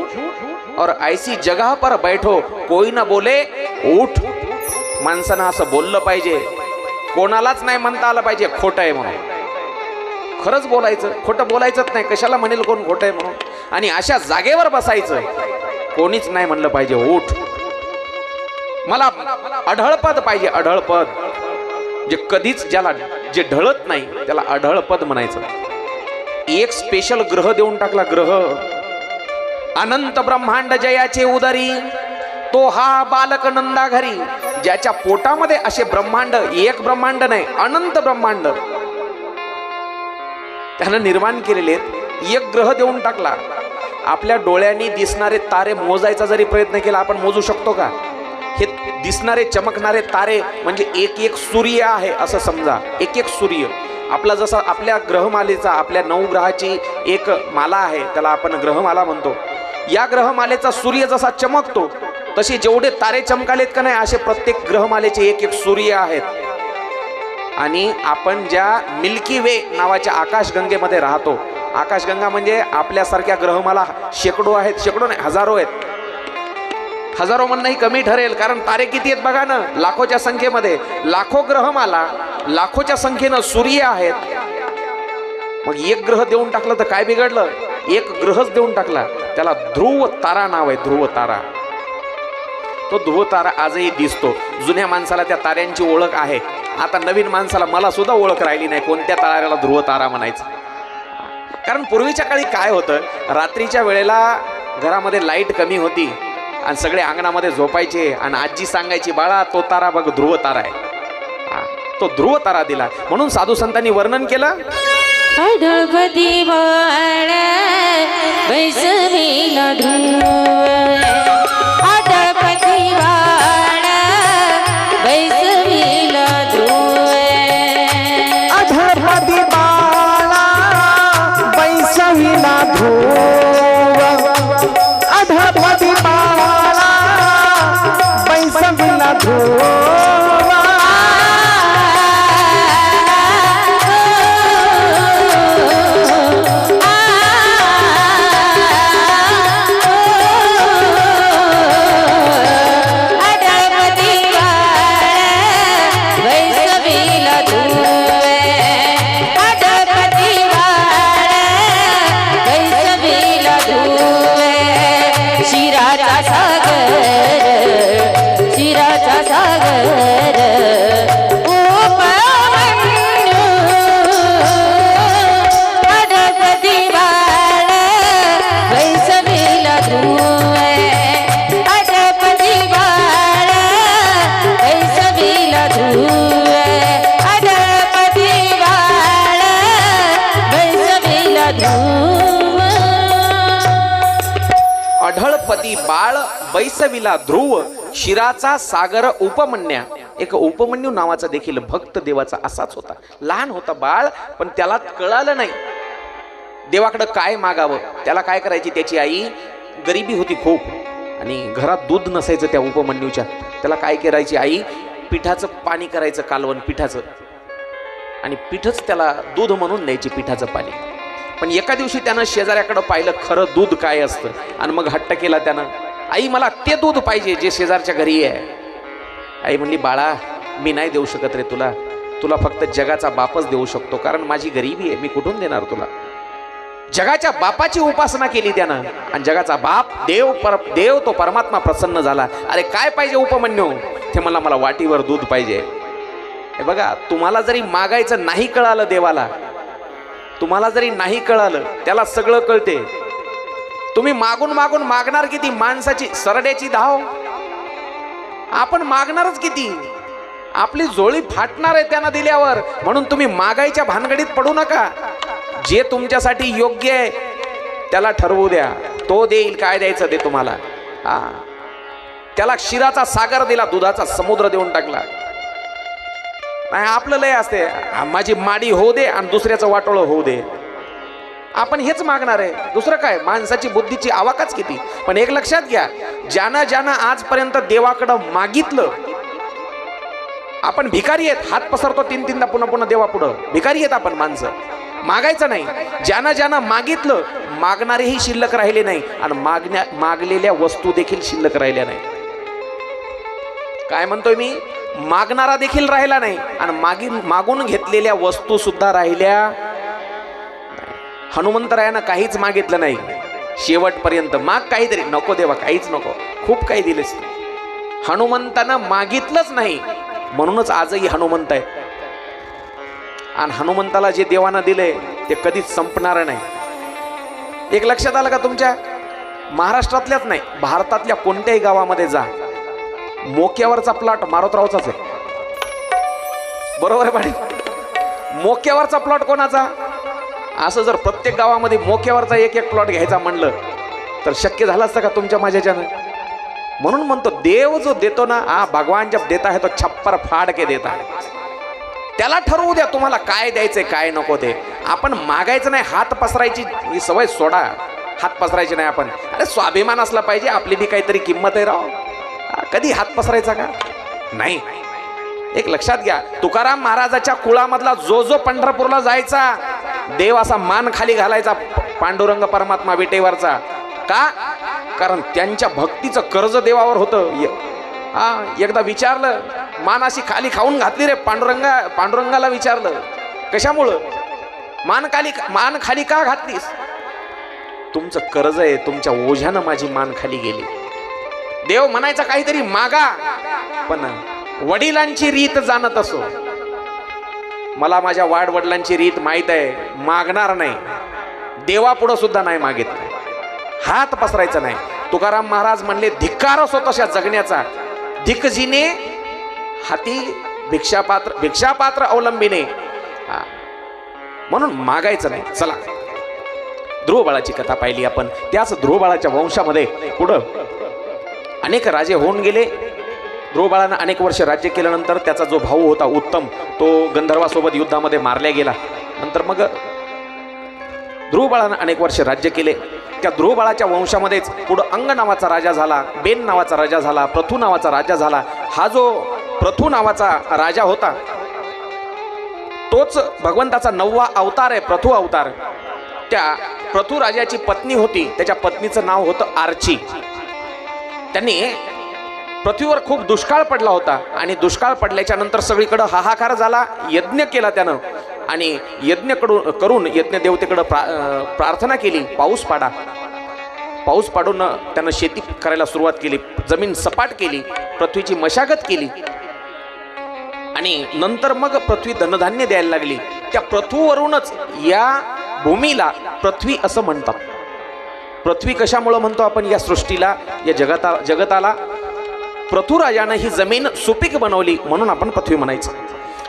और ऐसी जगह पर बैठो कोई न बोले उठ. माणसानं असं बोललं पाहिजे, कोणालाच नाही म्हणता आलं पाहिजे खोटं आहे म्हणून. खरंच बोलायचं, खोटं बोलायचंच नाही. कशाला म्हणेल कोण खोटं आहे म्हणून. आणि अशा जागेवर बसायचं, कोणीच नाही म्हणलं पाहिजे उठ. मला अढळपद पाहिजे, अढळपद. जे कधीच ज्याला जे ढळत नाही त्याला अढळपद म्हणायचं. एक स्पेशल ग्रह देऊन टाकला, ग्रह. अनंत ब्रह्मांड जयाचे उदरी तो हा बालक नंदा घरी. ज्याच्या पोटामध्ये असे ब्रह्मांड, एक ब्रह्मांड नाही, अनंत ब्रह्मांड त्यानं निर्माण केलेले. एक ग्रह देऊन टाकला. आपल्या डोळ्यांनी दिसणारे तारे मोजायचा जरी प्रयत्न केला, आपण मोजू शकतो का? हे दिसणारे चमकणारे तारे म्हणजे एक एक सूर्य आहे असं समजा. एक एक सूर्य आपला, जसा आपल्या ग्रहमालेचा, आपल्या 9 ग्रहाची एक माला आहे, त्याला आपण ग्रहमाला म्हणतो. या ग्रहमालेचा सूर्य जसा चमकतो तसे जेवढे तारे चमकालेत का नाही, असे प्रत्येक ग्रहमालेचे एक एक सूर्य आहेत. आणि आपण ज्या मिल्की वे नावाच्या आकाशगंगेमध्ये राहतो, आकाशगंगा म्हणजे आपल्यासारख्या ग्रहमाला शेकडो आहेत, शेकडो नाही हजारो आहेत. हजारो म्हणणंही कमी ठरेल, कारण तारे किती आहेत बघा ना, लाखोच्या संख्येमध्ये. लाखो ग्रहमाला, लाखोच्या संख्येनं सूर्य आहेत. मग एक ग्रह देऊन टाकलं तर काय बिघडलं? एक ग्रहच देऊन टाकला, त्याला ध्रुव तारा नाव आहे, ध्रुव तारा. तो ध्रुव तारा आजही दिसतो. जुन्या माणसाला त्या ताऱ्यांची ओळख आहे. आता नवीन माणसाला, मला सुद्धा ओळख राहिली नाही कोणत्या ताऱ्याला ध्रुव तारा म्हणायचं. कारण पूर्वीच्या काळी काय होतं, रात्रीच्या वेळेला घरामध्ये लाईट कमी होती आणि सगळे अंगणामध्ये झोपायचे आणि आजी सांगायची, बाळा तो तारा बघ ध्रुव तारा आहे. तो ध्रुव तारा दिला म्हणून साधू संतांनी वर्णन केलं. अढळपती बाळ बैसवीला ध्रुव, अढळपती बाळ बैसवीला ध्रुव, अढळपती बाळा बैसवीला ध्रुव, अढळपती बाळा बैसवीला ध्रुव. अढळपती बाळ बैसविला ध्रुव, शिराचा सागर उपमन्या. एक उपमन्यू नावाचा देखील भक्त देवाचा असाच होता. लहान होता बाळ, पण त्याला कळालं नाही देवाकडं काय मागावं. त्याला काय करायची, त्याची आई गरिबी होती खूप आणि घरात दूध नसायचं त्या उपमन्यूच्या. त्याला काय करायची आई, पिठाचं पाणी करायचं, कालवण पिठाचं, आणि पिठच त्याला दूध म्हणून द्यायची, पिठाचं पाणी. पण एका दिवशी त्यानं शेजाऱ्याकडं पाहिलं खरं दूध काय असतं आणि मग हट्ट केला त्यानं, आई मला ते दूध पाहिजे जे शेजारच्या घरी आहे. आई म्हणली, बाळा मी नाही देऊ शकत रे तुला, तुला फक्त जगाचा बापच देऊ शकतो, कारण माझी गरिबी आहे, मी कुठून देणार तुला. जगाच्या बापाची उपासना केली त्यानं आणि जगाचा बाप देव तो परमात्मा प्रसन्न झाला. अरे काय पाहिजे उपमन्यू, ते मला वाटीवर दूध पाहिजे. हे बघा, तुम्हाला जरी मागायचं नाही कळालं देवाला, तुम्हाला जरी नाही कळालं, त्याला सगळं कळते. तुम्ही मागून मागून मागणार किती, माणसाची सरड्याची धाव. आपण मागणारच किती, आपली जोळी फाटणार आहे त्यांना दिल्यावर. म्हणून तुम्ही मागायच्या भानगडीत पडू नका. जे तुमच्यासाठी योग्य आहे त्याला ठरवू द्या, तो देईल. काय द्यायचं ते तुम्हाला. त्याला क्षीराचा सागर दिला, दुधाचा समुद्र देऊन टाकला. नाही आपलं लय असते, माझी माडी होऊ दे आणि दुसऱ्याचं वाटोळं होऊ दे. आपण हेच मागणार आहे, दुसरं काय. माणसाची बुद्धीची आवाकच किती. पण एक लक्षात घ्या, ज्यानं आजपर्यंत देवाकडं मागितलं, आपण भिकारी आहेत, हात पसरतो तीनदा पुन्हा देवा पुढं. भिकारी आहेत आपण माणसं, मागायचं नाही. ज्यानं मागितलं, मागणारेही शिल्लक राहिले नाही आणि मागलेल्या वस्तू देखील शिल्लक राहिल्या नाही. काय म्हणतोय मी, मागणारा देखील राहिला नाही आणि मागून घेतलेल्या वस्तू सुद्धा राहिल्या. हनुमंतरायानं काहीच मागितलं नाही शेवटपर्यंत. माग काहीतरी, नको देवा काहीच नको, खूप काही दिलेस. हनुमंतानं मागितलंच नाही, म्हणूनच आजही हनुमंत आहे. आणि हनुमंताला जे देवानं दिले ते कधीच संपणार नाही. एक लक्षात आलं का, तुमच्या महाराष्ट्रातल्याच नाही, भारतातल्या कोणत्याही गावामध्ये जा, मोक्यावरचा प्लॉट मारुतरावचाच आहे. बरोबर आहे पाटील, मोक्यावरचा प्लॉट कोणाचा. असं जर प्रत्येक गावामध्ये मोक्यावरचा एक प्लॉट घ्यायचा म्हणलं तर शक्य झालं असतं का तुमच्या माझ्याच्यानं. म्हणून म्हणतो, देव जो देतो ना, भगवान जब देता है तो छप्पर फाड़ के देता है. त्याला ठरवू द्या तुम्हाला काय द्यायचंय काय नको ते. आपण मागायचं नाही, हात पसरायची ही सवय सोडा. हात पसरायची नाही आपण. अरे स्वाभिमान असला पाहिजे, आपली बी काहीतरी किंमत आहे राव. कधी हात पसरायचा का नाही. एक लक्षात घ्या, तुकाराम महाराजाच्या कुळामधला जो पंढरपूरला जायचा, देव असा मान खाली घालायचा, पांडुरंग परमात्मा विटेवरचा. का, कारण त्यांच्या भक्तीचं कर्ज देवावर होतं. एकदा विचारलं, मान अशी खाली खाऊन घातली रे पांडुरंगाला विचारलं, कशामुळं मान खाली का घातलीस. तुमचं कर्ज आहे, तुमच्या ओझ्यानं माझी मान खाली गेली. देव म्हणायचा काहीतरी मागा, पण वडिलांची रीत जाणत असो. मला माझ्या वाडवडिलांची रीत माहित आहे, मागणार नाही. देवापुढं सुद्धा नाही मागितलं, हात पसरायचा नाही. तुकाराम महाराज म्हणले धिक्कार असो तशा जगण्याचा, धिकजीने हाती भिक्षापात्र अवलंबीने, म्हणून मागायचं नाही. चला, ध्रुव बाळाची कथा पाहिली आपण. त्याच ध्रुव बाळाच्या वंशामध्ये पुढं अनेक राजे होऊन गेले. ध्रुव बाळानं अनेक वर्ष राज्य केल्यानंतर त्याचा जो भाऊ होता उत्तम, तो गंधर्वासोबत युद्धामध्ये मारला गेला. नंतर मग ध्रुव बाळानं अनेक वर्ष राज्य केले. त्या ध्रुव बाळाच्या वंशामध्येच पुढं अंग नावाचा राजा झाला, बेन नावाचा राजा झाला, प्रथू नावाचा राजा झाला. हा जो प्रथू नावाचा राजा होता तोच भगवंताचा 9वा अवतार आहे, प्रथू अवतार. त्या प्रथू राजाची पत्नी होती, त्याच्या पत्नीचं नाव होतं आर्ची. त्यांनी पृथ्वीवर खूप दुष्काळ पडला होता आणि दुष्काळ पडल्याच्या नंतर सगळीकडे हाहाकार झाला. यज्ञ केला त्यानं आणि यज्ञ करून यज्ञ देवतेकडे प्रार्थना केली, पाऊस पाडा. पाऊस पाडून त्यानं शेती करायला सुरुवात केली, जमीन सपाट केली, पृथ्वीची मशागत केली आणि नंतर मग पृथ्वी धनधान्य द्यायला लागली. त्या पृथ्वीवरूनच या भूमीला पृथ्वी असं म्हणतात. पृथ्वी कशामुळे म्हणतो आपण या सृष्टीला, या जगताला? पृथ्वीराजानं ही जमीन सुपीक बनवली म्हणून आपण पृथ्वी म्हणायचं.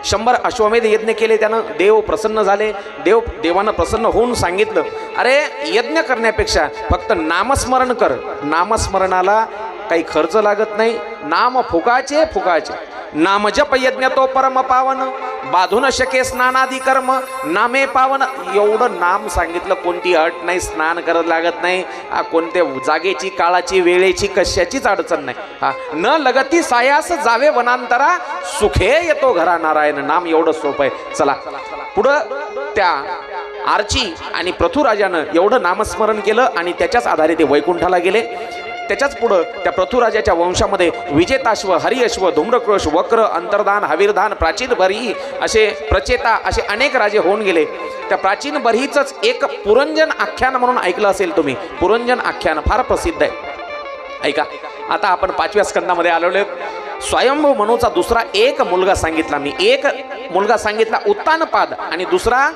100 अश्वमेध यज्ञ केले त्यानं, देव प्रसन्न झाले. देवानं प्रसन्न होऊन सांगितलं, अरे यज्ञ करण्यापेक्षा फक्त नामस्मरण कर. नामस्मरणाला काही खर्च लागत नाही. नाम फुकाचे नाम जप यज्ञ तो परम पावन, बाधून शके स्नानादी कर्म नामे पावन. एवढं नाम सांगितलं, कोणती अट नाही, स्नान करत लागत नाही, कोणत्या जागेची, काळाची, वेळेची, कशाचीच अडचण नाही. न लगती सायास जावे वनांतरा, सुखे येतो घरा नारायण. नाम एवढं सोपं आहे. चला पुढं त्या आर्ची आणि पृथ्वीराजानं एवढं नामस्मरण केलं आणि त्याच्याच आधारे ते वैकुंठाला गेले. त्याच्याच पुढं त्या पृथ्वीराजाच्या वंशामध्ये विजेताश्व, हरिअश्व, धूम्रकृष, वक्र, अंतर्धान, हवीरधान, प्राचीन बर्ही असे प्रचेता असे अनेक राजे होऊन गेले. त्या प्राचीन बर्हीचंच एक पुरंजन आख्यान म्हणून ऐकलं असेल तुम्ही. पुरंजन आख्यान फार प्रसिद्ध आहे, ऐका. आता आपण 5व्या स्कंदामध्ये आलेलो. स्वयंभू मनूचा दुसरा एक मुलगा सांगितला मी. एक मुलगा सांगितला उत्तानपाद आणि दुसरा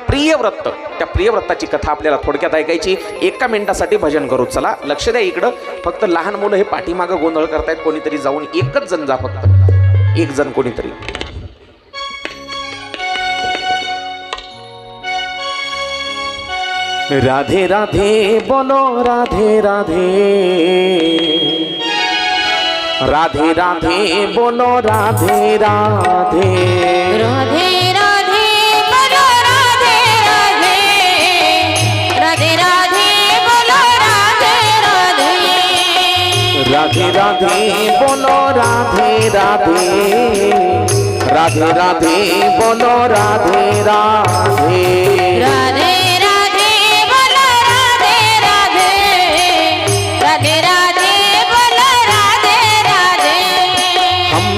प्रियव्रत. त्या प्रियव्रताची कथा आपल्याला थोडक्यात ऐकायची. 1 मिनिटासाठी भजन करू. चला लक्ष द्या इकडं. फक्त लहान मुलं हे पाठीमागं गोंधळ करतायत. कोणीतरी जाऊन एकच जण जा, फक्त एक जण कोणीतरी. राधे राधे बोलो, राधे राधे, राधे राधे बोलो, राधे राधे, राधे राधे बोलो, राधे राधे, राधे राधे बोलो, राधे राधे, राधे राधे बोलो, राधे राधे, राधे राधे बोलो, राधे राधे, राधे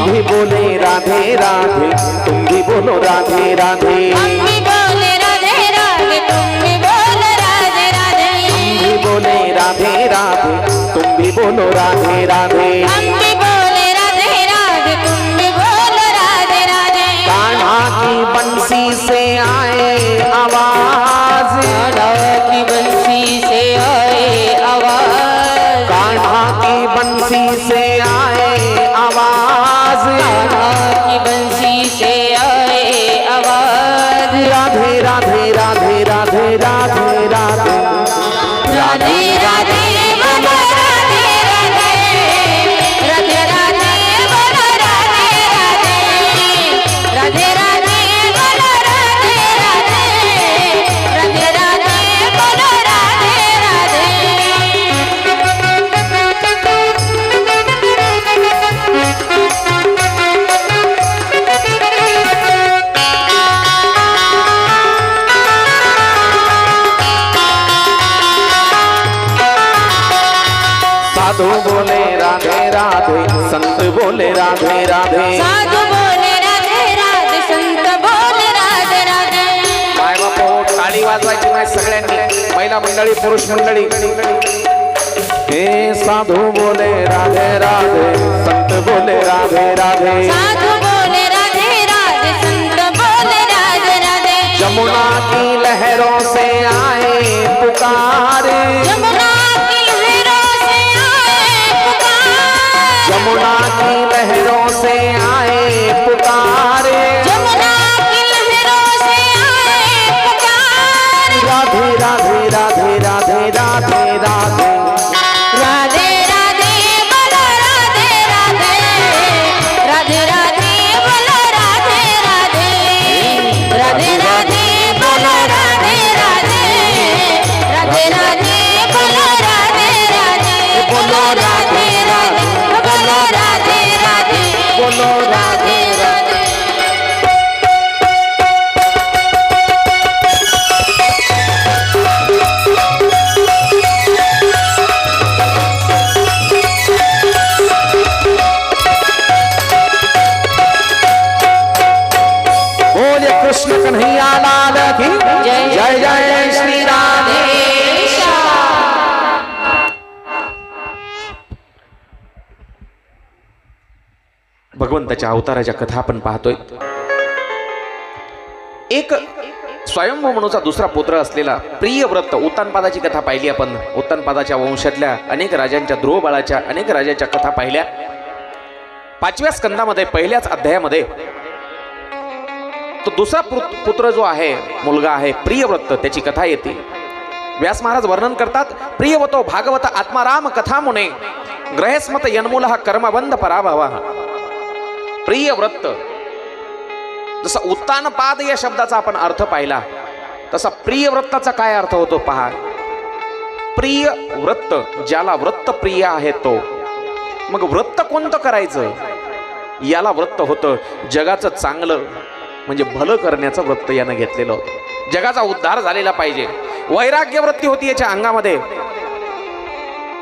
भी बोले राधे राधे, तुम भी बोलो राधे राधे, हम भी बोले राधे राधे, तुम भी बोलो राधे राधे, हम भी बोले राधे राधे, तुम भी बोलो राधे राधे, हम भी बोले राधे राधे, तुम भी बोलो राधे राधे. कान्हा की बंसी से आए आवाज, कान्हा की बंसी से आए आवाज, कान्हा की बंसी से आए आवाज, कान्हा की बंसी से आए आवाज. राधे राधे राधे राधे राधे राधे, राधे राधे बोलो, राधे राधे, राधे राधे बोलो, राधे राधे, राधे राधे बोलो, राधे राधे, राधे राधे बोलो, राधे राधे. साधु बोले राधे राधे, संत बोले राधे राधे, साधू बोले राधे राधे, संत बोले राधे राधे. माय बापो टाळी वाजवायची नाही सगळ्यांनी, महिला मंडळी, पुरुष मंडळी. हे साधू बोले राधे राधे, संत बोले राधे राधे, साधु बोले राधे राधे, संत बोले राधे राधे. जमुना की लहरों से आए यमुना की लहरों से आए पुकारे, जमुना की लहरों से आए पुकार। राधे राधे राधे राधे राधे राधे, राधे राधे बोलो राधे राधे, राधे राधे बोलो राधे राधे, राधे राधे बोलो राधे राधे, राधे राधे बोलो राधे राधे, बोलो राधे राधे, बोलो राधे राधे, बोलो राधे राधे। बोले कृष्ण कन्हैया लाल की जय जय जय श्री राधे। भगवंताच्या अवताराच्या कथा आपण पाहतोय. एक स्वयंभू म्हणूचा दुसरा पुत्र असलेला प्रियव्रत उत्तानपादाची कथा पाहिली आपण. उत्तानपादाच्या वंशातल्या अनेक राजांच्या, ध्रुव बाळाच्या अनेक राजाच्या कथा पाहिल्या. 5व्या स्कंदामध्ये पहिल्याच अध्यायामध्ये तो दुसरा पुत्र जो आहे, मुलगा आहे प्रियव्रत, त्याची कथा येते. व्यास महाराज वर्णन करतात, प्रियवतो भागवत आत्माराम कथा मुने ग्रहेस्मत यन्मूल कर्मबंध पराभव. प्रियव्रत, जसा उत्तानपाद या शब्दाचा आपण अर्थ पाहिला तसा प्रियव्रताचा काय अर्थ होतो पहा. प्रिय व्रत, ज्याला व्रत प्रिय आहे तो. मग व्रत कोणतं करायचं, याला व्रत होतं जगाचं चांगलं म्हणजे भलं करण्याचं व्रत यानं घेतलेलं होतं. जगाचा उद्धार झालेला पाहिजे. वैराग्य वृत्ती होती याच्या अंगामध्ये.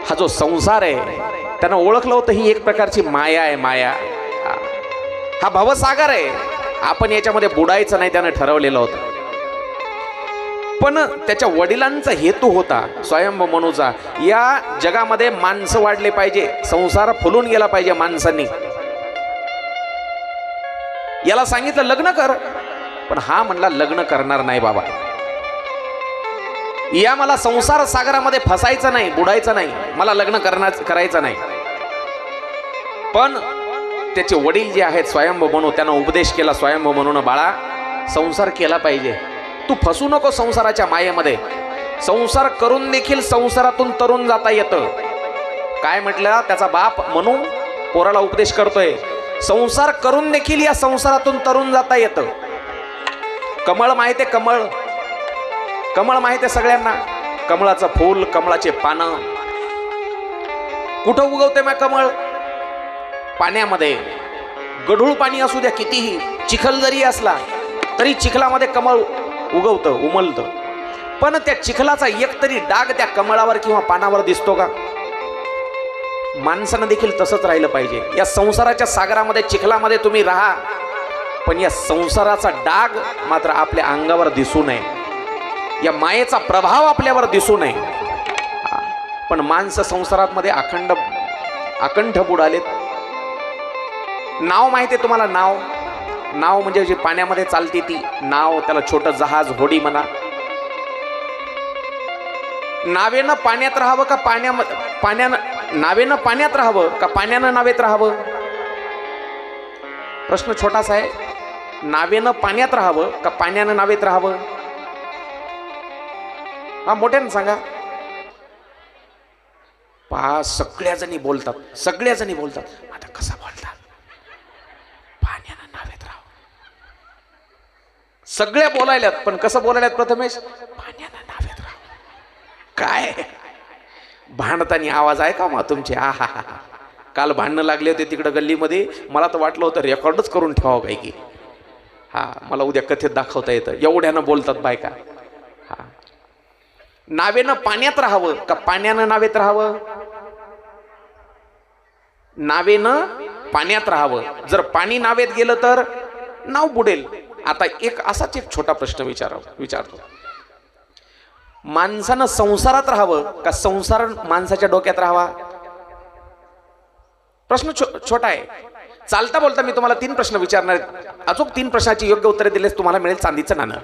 हा जो संसार आहे त्यानं ओळखलं होतं ही एक प्रकारची माया आहे. माया हा भवसागर आहे, आपण याच्यामध्ये बुडायचं नाही त्यानं ठरवलेलं होतं. पण त्याच्या वडिलांचा हेतू होता स्वयंभू मनूचा, या जगामध्ये माणसं वाढले पाहिजे, संसार फुलून गेला पाहिजे माणसांनी. याला सांगितलं लग्न कर, पण हा म्हणला लग्न करणार नाही बाबा, या मला संसार सागरामध्ये फसायचं नाही, बुडायचं नाही, मला लग्न करायचं नाही. पण त्याचे वडील जे आहेत स्वयंभू मनू, त्यांना उपदेश केला स्वयंभू मनून, बाळा संसार केला पाहिजे, तू फसू नको संसाराच्या मायेमध्ये. संसार करून देखील संसारातून तरुण जाता येतं. काय म्हटलं त्याचा बाप मनू पोराला उपदेश करतोय, संसार करून देखील या संसारातून तरुण जाता येतं. कमळ माहिती आहे, कमळ, कमळ माहिती आहे सगळ्यांना. कमळाचं फूल, कमळाचे पानं कुठं उगवते मग कमळ? पाण्यामध्ये. गढूळ पाणी असू द्या, कितीही चिखल जरी असला तरी चिखलामध्ये कमळ उगवतं, उमलतं. पण त्या चिखलाचा एक तरी डाग त्या कमळावर किंवा पानावर दिसतो का? माणसानं देखील तसंच राहिलं पाहिजे. या संसाराच्या सागरामध्ये, चिखलामध्ये तुम्ही राहा, पण या संसाराचा डाग मात्र आपल्या अंगावर दिसू नये, या मायेचा प्रभाव आपल्यावर दिसू नये. पण माणसं संसारामध्ये अखंड बुडालेत. नाव माहिती आहे तुम्हाला? नाव, नाव म्हणजे जी पाण्यामध्ये चालते ती नाव, त्याला छोटं जहाज, होडी म्हणा. नावेनं पाण्यात राहावं का नावेनं पाण्यात राहावं का पाण्यानं नावेत राहावं? प्रश्न छोटासा आहे. नावेनं पाण्यात राहावं का पाण्यानं नावेत राहावं? हा मोठ्यानं सांगा. पहा, सगळ्या जणी बोलतात, सगळ्या जणी बोलतात. आता कसं बोलतात? पाण्यानं नावेत राहावं. सगळ्या बोलायल्यात, पण कसं बोलायल्यात प्रथमेश? पाण्यानं नावेत राहावं. काय भांडताना आवाज आहे का मग तुमचे? आहा, काल भांडणं लागले होते तिकडं गल्लीमध्ये, मला तर वाटलं होतं रेकॉर्डच करून ठेवावं काय की. हा, मला उद्या कथेत दाखवता येतं, एवढ्यानं बोलतात बायका. हा, नावेनं पाण्यात राहावं का पाण्यानं नावेत राहावं? नावेनं पाण्यात राहावं. जर पाणी नावेत गेलं तर नाव बुडेल. आता एक असाच एक छोटा प्रश्न विचारतो. माणसानं संसारात राहावं का संसार माणसाच्या डोक्यात राहावा? प्रश्न छोटा आहे. चालता बोलता मी तुम्हाला 3 प्रश्न विचारणार. अचूक 3 प्रश्नाची योग्य उत्तरे दिलेस तुम्हाला मिळेल चांदीचं नाणं.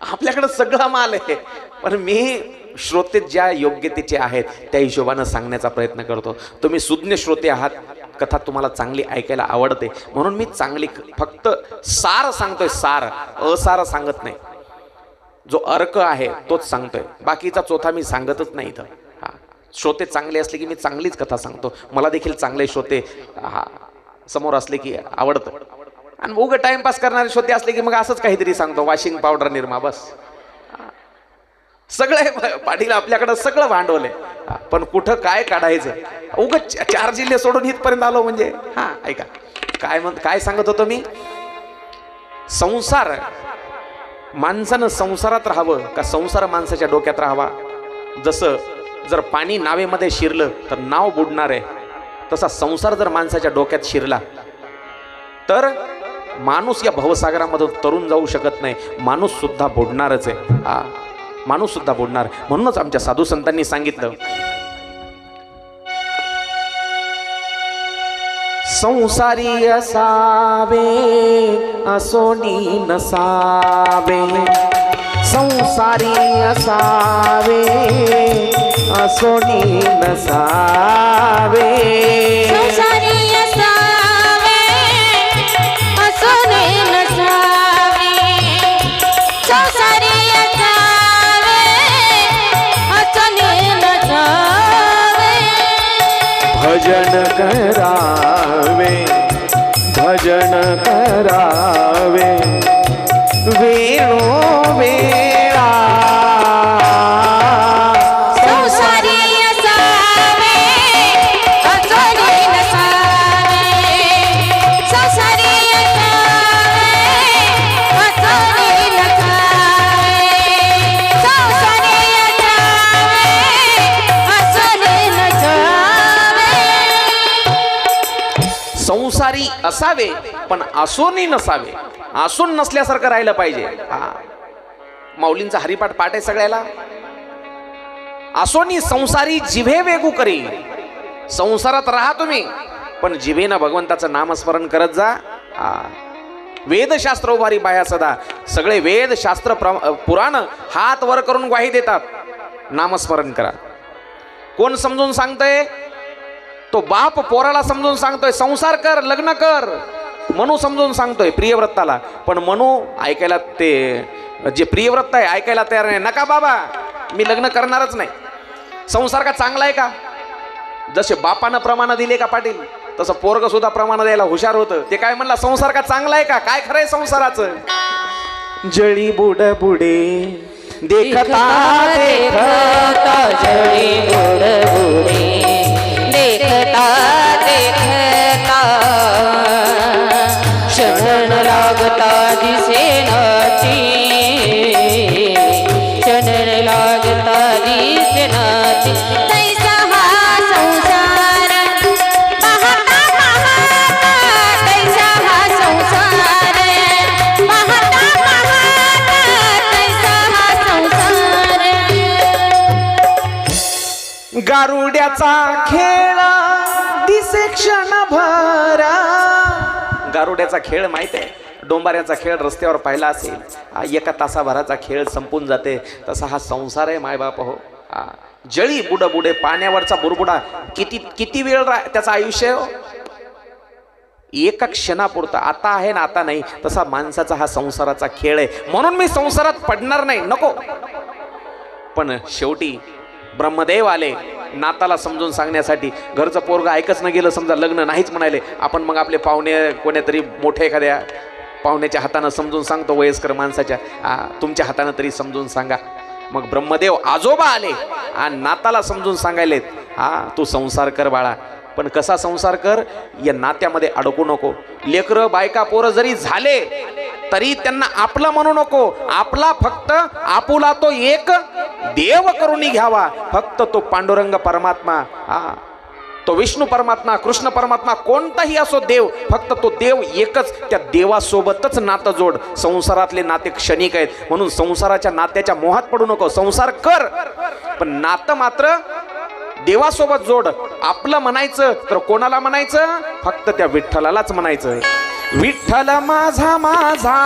आपल्याकडे सगळा माल आहे, पण मी श्रोते ज्या योग्यतेचे आहेत त्या हिशोबानं सांगण्याचा प्रयत्न करतो. तुम्ही सुज्ञ श्रोते आहात, कथा तुम्हाला चांगली ऐकायला आवडते, म्हणून मी चांगली फक्त सार सांगतोय, सार, असार सांगत नाही. जो अर्क आहे तोच सांगतोय, बाकीचा चौथा मी सांगतच नाही इथं. हा, श्रोते चांगले असले की मी चांगलीच कथा सांगतो. मला देखील चांगले श्रोते समोर असले की आवडतं. आणि उगं टाइमपास करणारे श्रोते असले की मग असंच काहीतरी सांगतो, वॉशिंग पावडर निरमा, बस. सगळं पाटील आपल्याकडं सगळं भांडवल आहे, पण कुठं काय काढायचं. उगं 4 जिल्हे सोडून इथपर्यंत आलो म्हणजे. हा, ऐका काय सांगत होतो मी. संसार, माणसानं संसारात राहावं का संसार माणसाच्या डोक्यात राहावा. जसं जर पाणी नावेमध्ये शिरलं तर नाव बुडणार आहे, तसा संसार जर माणसाच्या डोक्यात शिरला तर माणूस या भवसागरामधून तरुण जाऊ शकत नाही. माणूस सुद्धा बुडणारच आहे. हा, माणूस सुद्धा बुडणार. म्हणूनच आमच्या साधू संतांनी सांगितलं, संसारी असावे असोनी नसावे, संसारी असावे असोनी नसावे, संसारी असावे असोनी नसावे, संसारी असावे असोनी नसावे. भजन करावे, भजन करावे वेणो वेळा, संसारी असावे असोनी नसावे, संसारी असावे असोनी नसावे, संसारी असावे असोनी नसावे. संसारी असावे पण असोनी नसावे. आसून नसल्यासारखं राहिलं पाहिजे. हा, माऊलींचा हरिपाठ पाठ आहे सगळ्याला. आसोनी संसारी जिभे वेगू करी. संसारात राहा तुम्ही, पण जिभेनं भगवंताचं नामस्मरण करत जा. वेदशास्त्र उभारी बाया सदा. सगळे वेद शास्त्र पुराण हात वर करून ग्वाही देतात, नामस्मरण करा. कोण समजून सांगतंय? तो बाप पोराला समजून सांगतोय, संसार कर, लग्न कर. मनू समजून सांगतोय प्रियव्रताला, पण मनू ऐकायला, ते जे प्रियव्रत आहे ऐकायला तयार नाही. नका बाबा, मी लग्न करणारच नाही. संसार का चांगला आहे का? जसे बापानं प्रमाण दिले का पाटील, तसं पोरग सुद्धा प्रमाण द्यायला हुशार होतं. ते काय म्हणला, संसार का चांगला आहे का? काय खरंय संसाराचं? जळी बुड बुडे देखता देखता, जळी बुड बुडे देखता देखता, क्षण लागता दिसेनाची, क्षण लागता दिसेनाची. तैसा हा संसार पाहता पाहता, तैसा हा संसार पाहता पाहता, तैसा हा संसार. गारुड्याचा खेळ दिसे क्षणभरा. गारुड्याचा खेळ माहित आहे, डोंबाऱ्याचा खेळ रस्त्यावर पाहिला असेल, एका तासाभराचा खेळ संपून जाते. तसा हा संसार आहे मायबाप हो. जळी बुड बुडे, पाण्यावरचा बुडबुडा किती किती वेळ त्याचं आयुष्य हो? एका क्षणापुरता, आता आहे ना आता नाही. तसा माणसाचा हा संसाराचा खेळ आहे. म्हणून मी संसारात पडणार नाही, नको. पण शेवटी ब्रह्मदेव आले नाताला समजून सांगण्यासाठी. घरचं पोरग ऐकच न गेलं, समजा लग्न नाहीच म्हणाले, आपण मग आपले पाहुणे कोणीतरी मोठे एखाद्या पाहुण्याच्या हातानं समजून सांगतो, वयस्कर माणसाच्या, तुमच्या हातानं तरी समजून सांगा. मग ब्रह्मदेव आजोबा आले आणि नाताला समजून सांगायलेत, तू संसार कर बाळा, पण कसा संसार कर, या नात्यामध्ये अडकू नको. लेकरं बायका पोरं जरी झाले तरी त्यांना आपलं म्हणू नको. आपला फक्त आपुला तो एक देव करून घ्यावा. फक्त तो पांडुरंग परमात्मा, तो विष्णू परमात्मा, कृष्ण परमात्मा, कोणताही असो देव, फक्त तो देव एकच. त्या देवासोबतच नातं जोड. संसारातले नाते क्षणिक आहेत, म्हणून संसाराच्या नात्याच्या मोहात पडू नको. संसार कर, पण नातं मात्र देवासोबत जोड. आपलं म्हणायचं तर कोणाला म्हणायचं? फक्त त्या विठ्ठलालाच म्हणायचं. विठ्ठल माझा माझा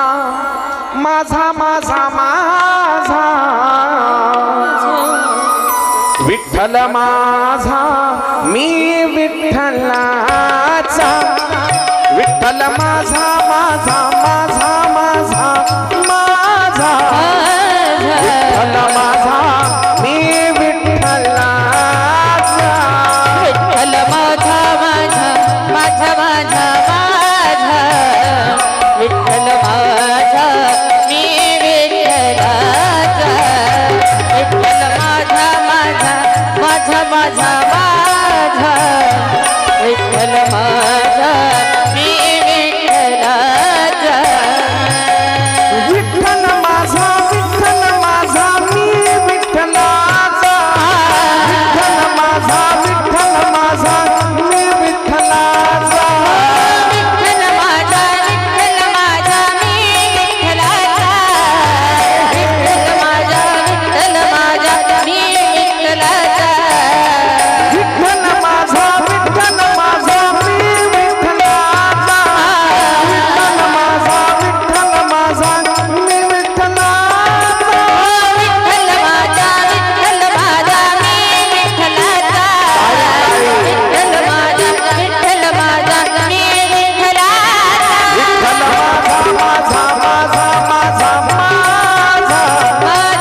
माझा माझा माझा विठ्ठल माझा मी विठ्ठलाचा, विठ्ठल माझा माझा माझा माझा माझा, विठ्ठल माझा मी विठ्ठलाचा, विठ्ठल माझा माझा माझा माझा माझा, विठ्ठल माझा मी विठ्ठलाचा, विठ्ठल माझा माझा माझा माझा माझा, विठ्ठल माझा मी विठ्ठलाचा, विठ्ठल माझा मी विठ्ठलाचा, विठ्ठल माझा मी विठ्ठलाचा, विठ्ठल माझा मी विठ्ठलाचा, विठ्ठल माझा मी विठ्ठलाचा, विठ्ठल माझा मी विठ्ठलाचा, विठ्ठल माझा मी विठ्ठलाचा, विठ्ठल माझा मी विठ्ठलाचा, विठ्ठल माझा मी विठ्ठलाचा, विठ्ठल माझा माझा माझा माझा,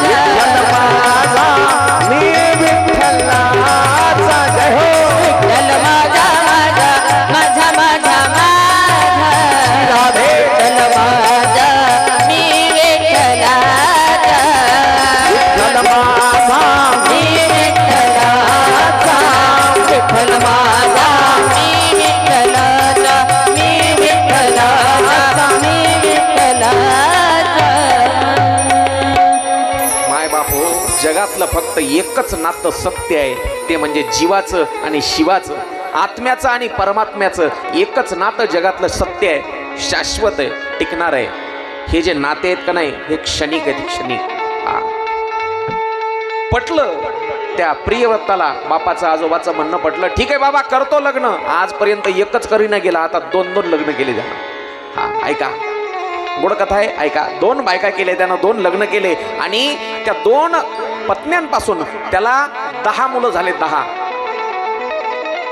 विठ्ठल माझा मी विठ्ठलाचा, जय हो विठ्ठल माझा माझा माझा माझा, राधे. विठ्ठल माझा मी विठ्ठलाचा, विठ्ठल माझा मी विठ्ठलाचा, विठ्ठल माझा मी विठ्ठलाचा, मी विठ्ठलाचा, मी विठ्ठलाचा. माय बापू, जगातलं फक्त एकच नातं सत्य आहे, ते म्हणजे जीवाचं आणि शिवाचं, आत्म्याचं आणि परमात्म्याचं एकच नातं जगातलं सत्य आहे, शाश्वत आहे, टिकणार आहे. हे जे नाते आहेत का नाही, हे क्षणिक आहेत, क्षणिक. पटलं त्या प्रियव्रताला, बापाचं आजोबाचं म्हणणं पटलं, ठीक आहे बाबा करतो लग्न. आजपर्यंत एकच करीना गेला, आता 2 लग्न केले त्यानं. हा ऐका, गोड कथा आहे, ऐका. 2 बायका केले त्यानं, 2 लग्न केले आणि त्या 2 पत्न्यांपासून त्याला 10 मुलं झाले. 10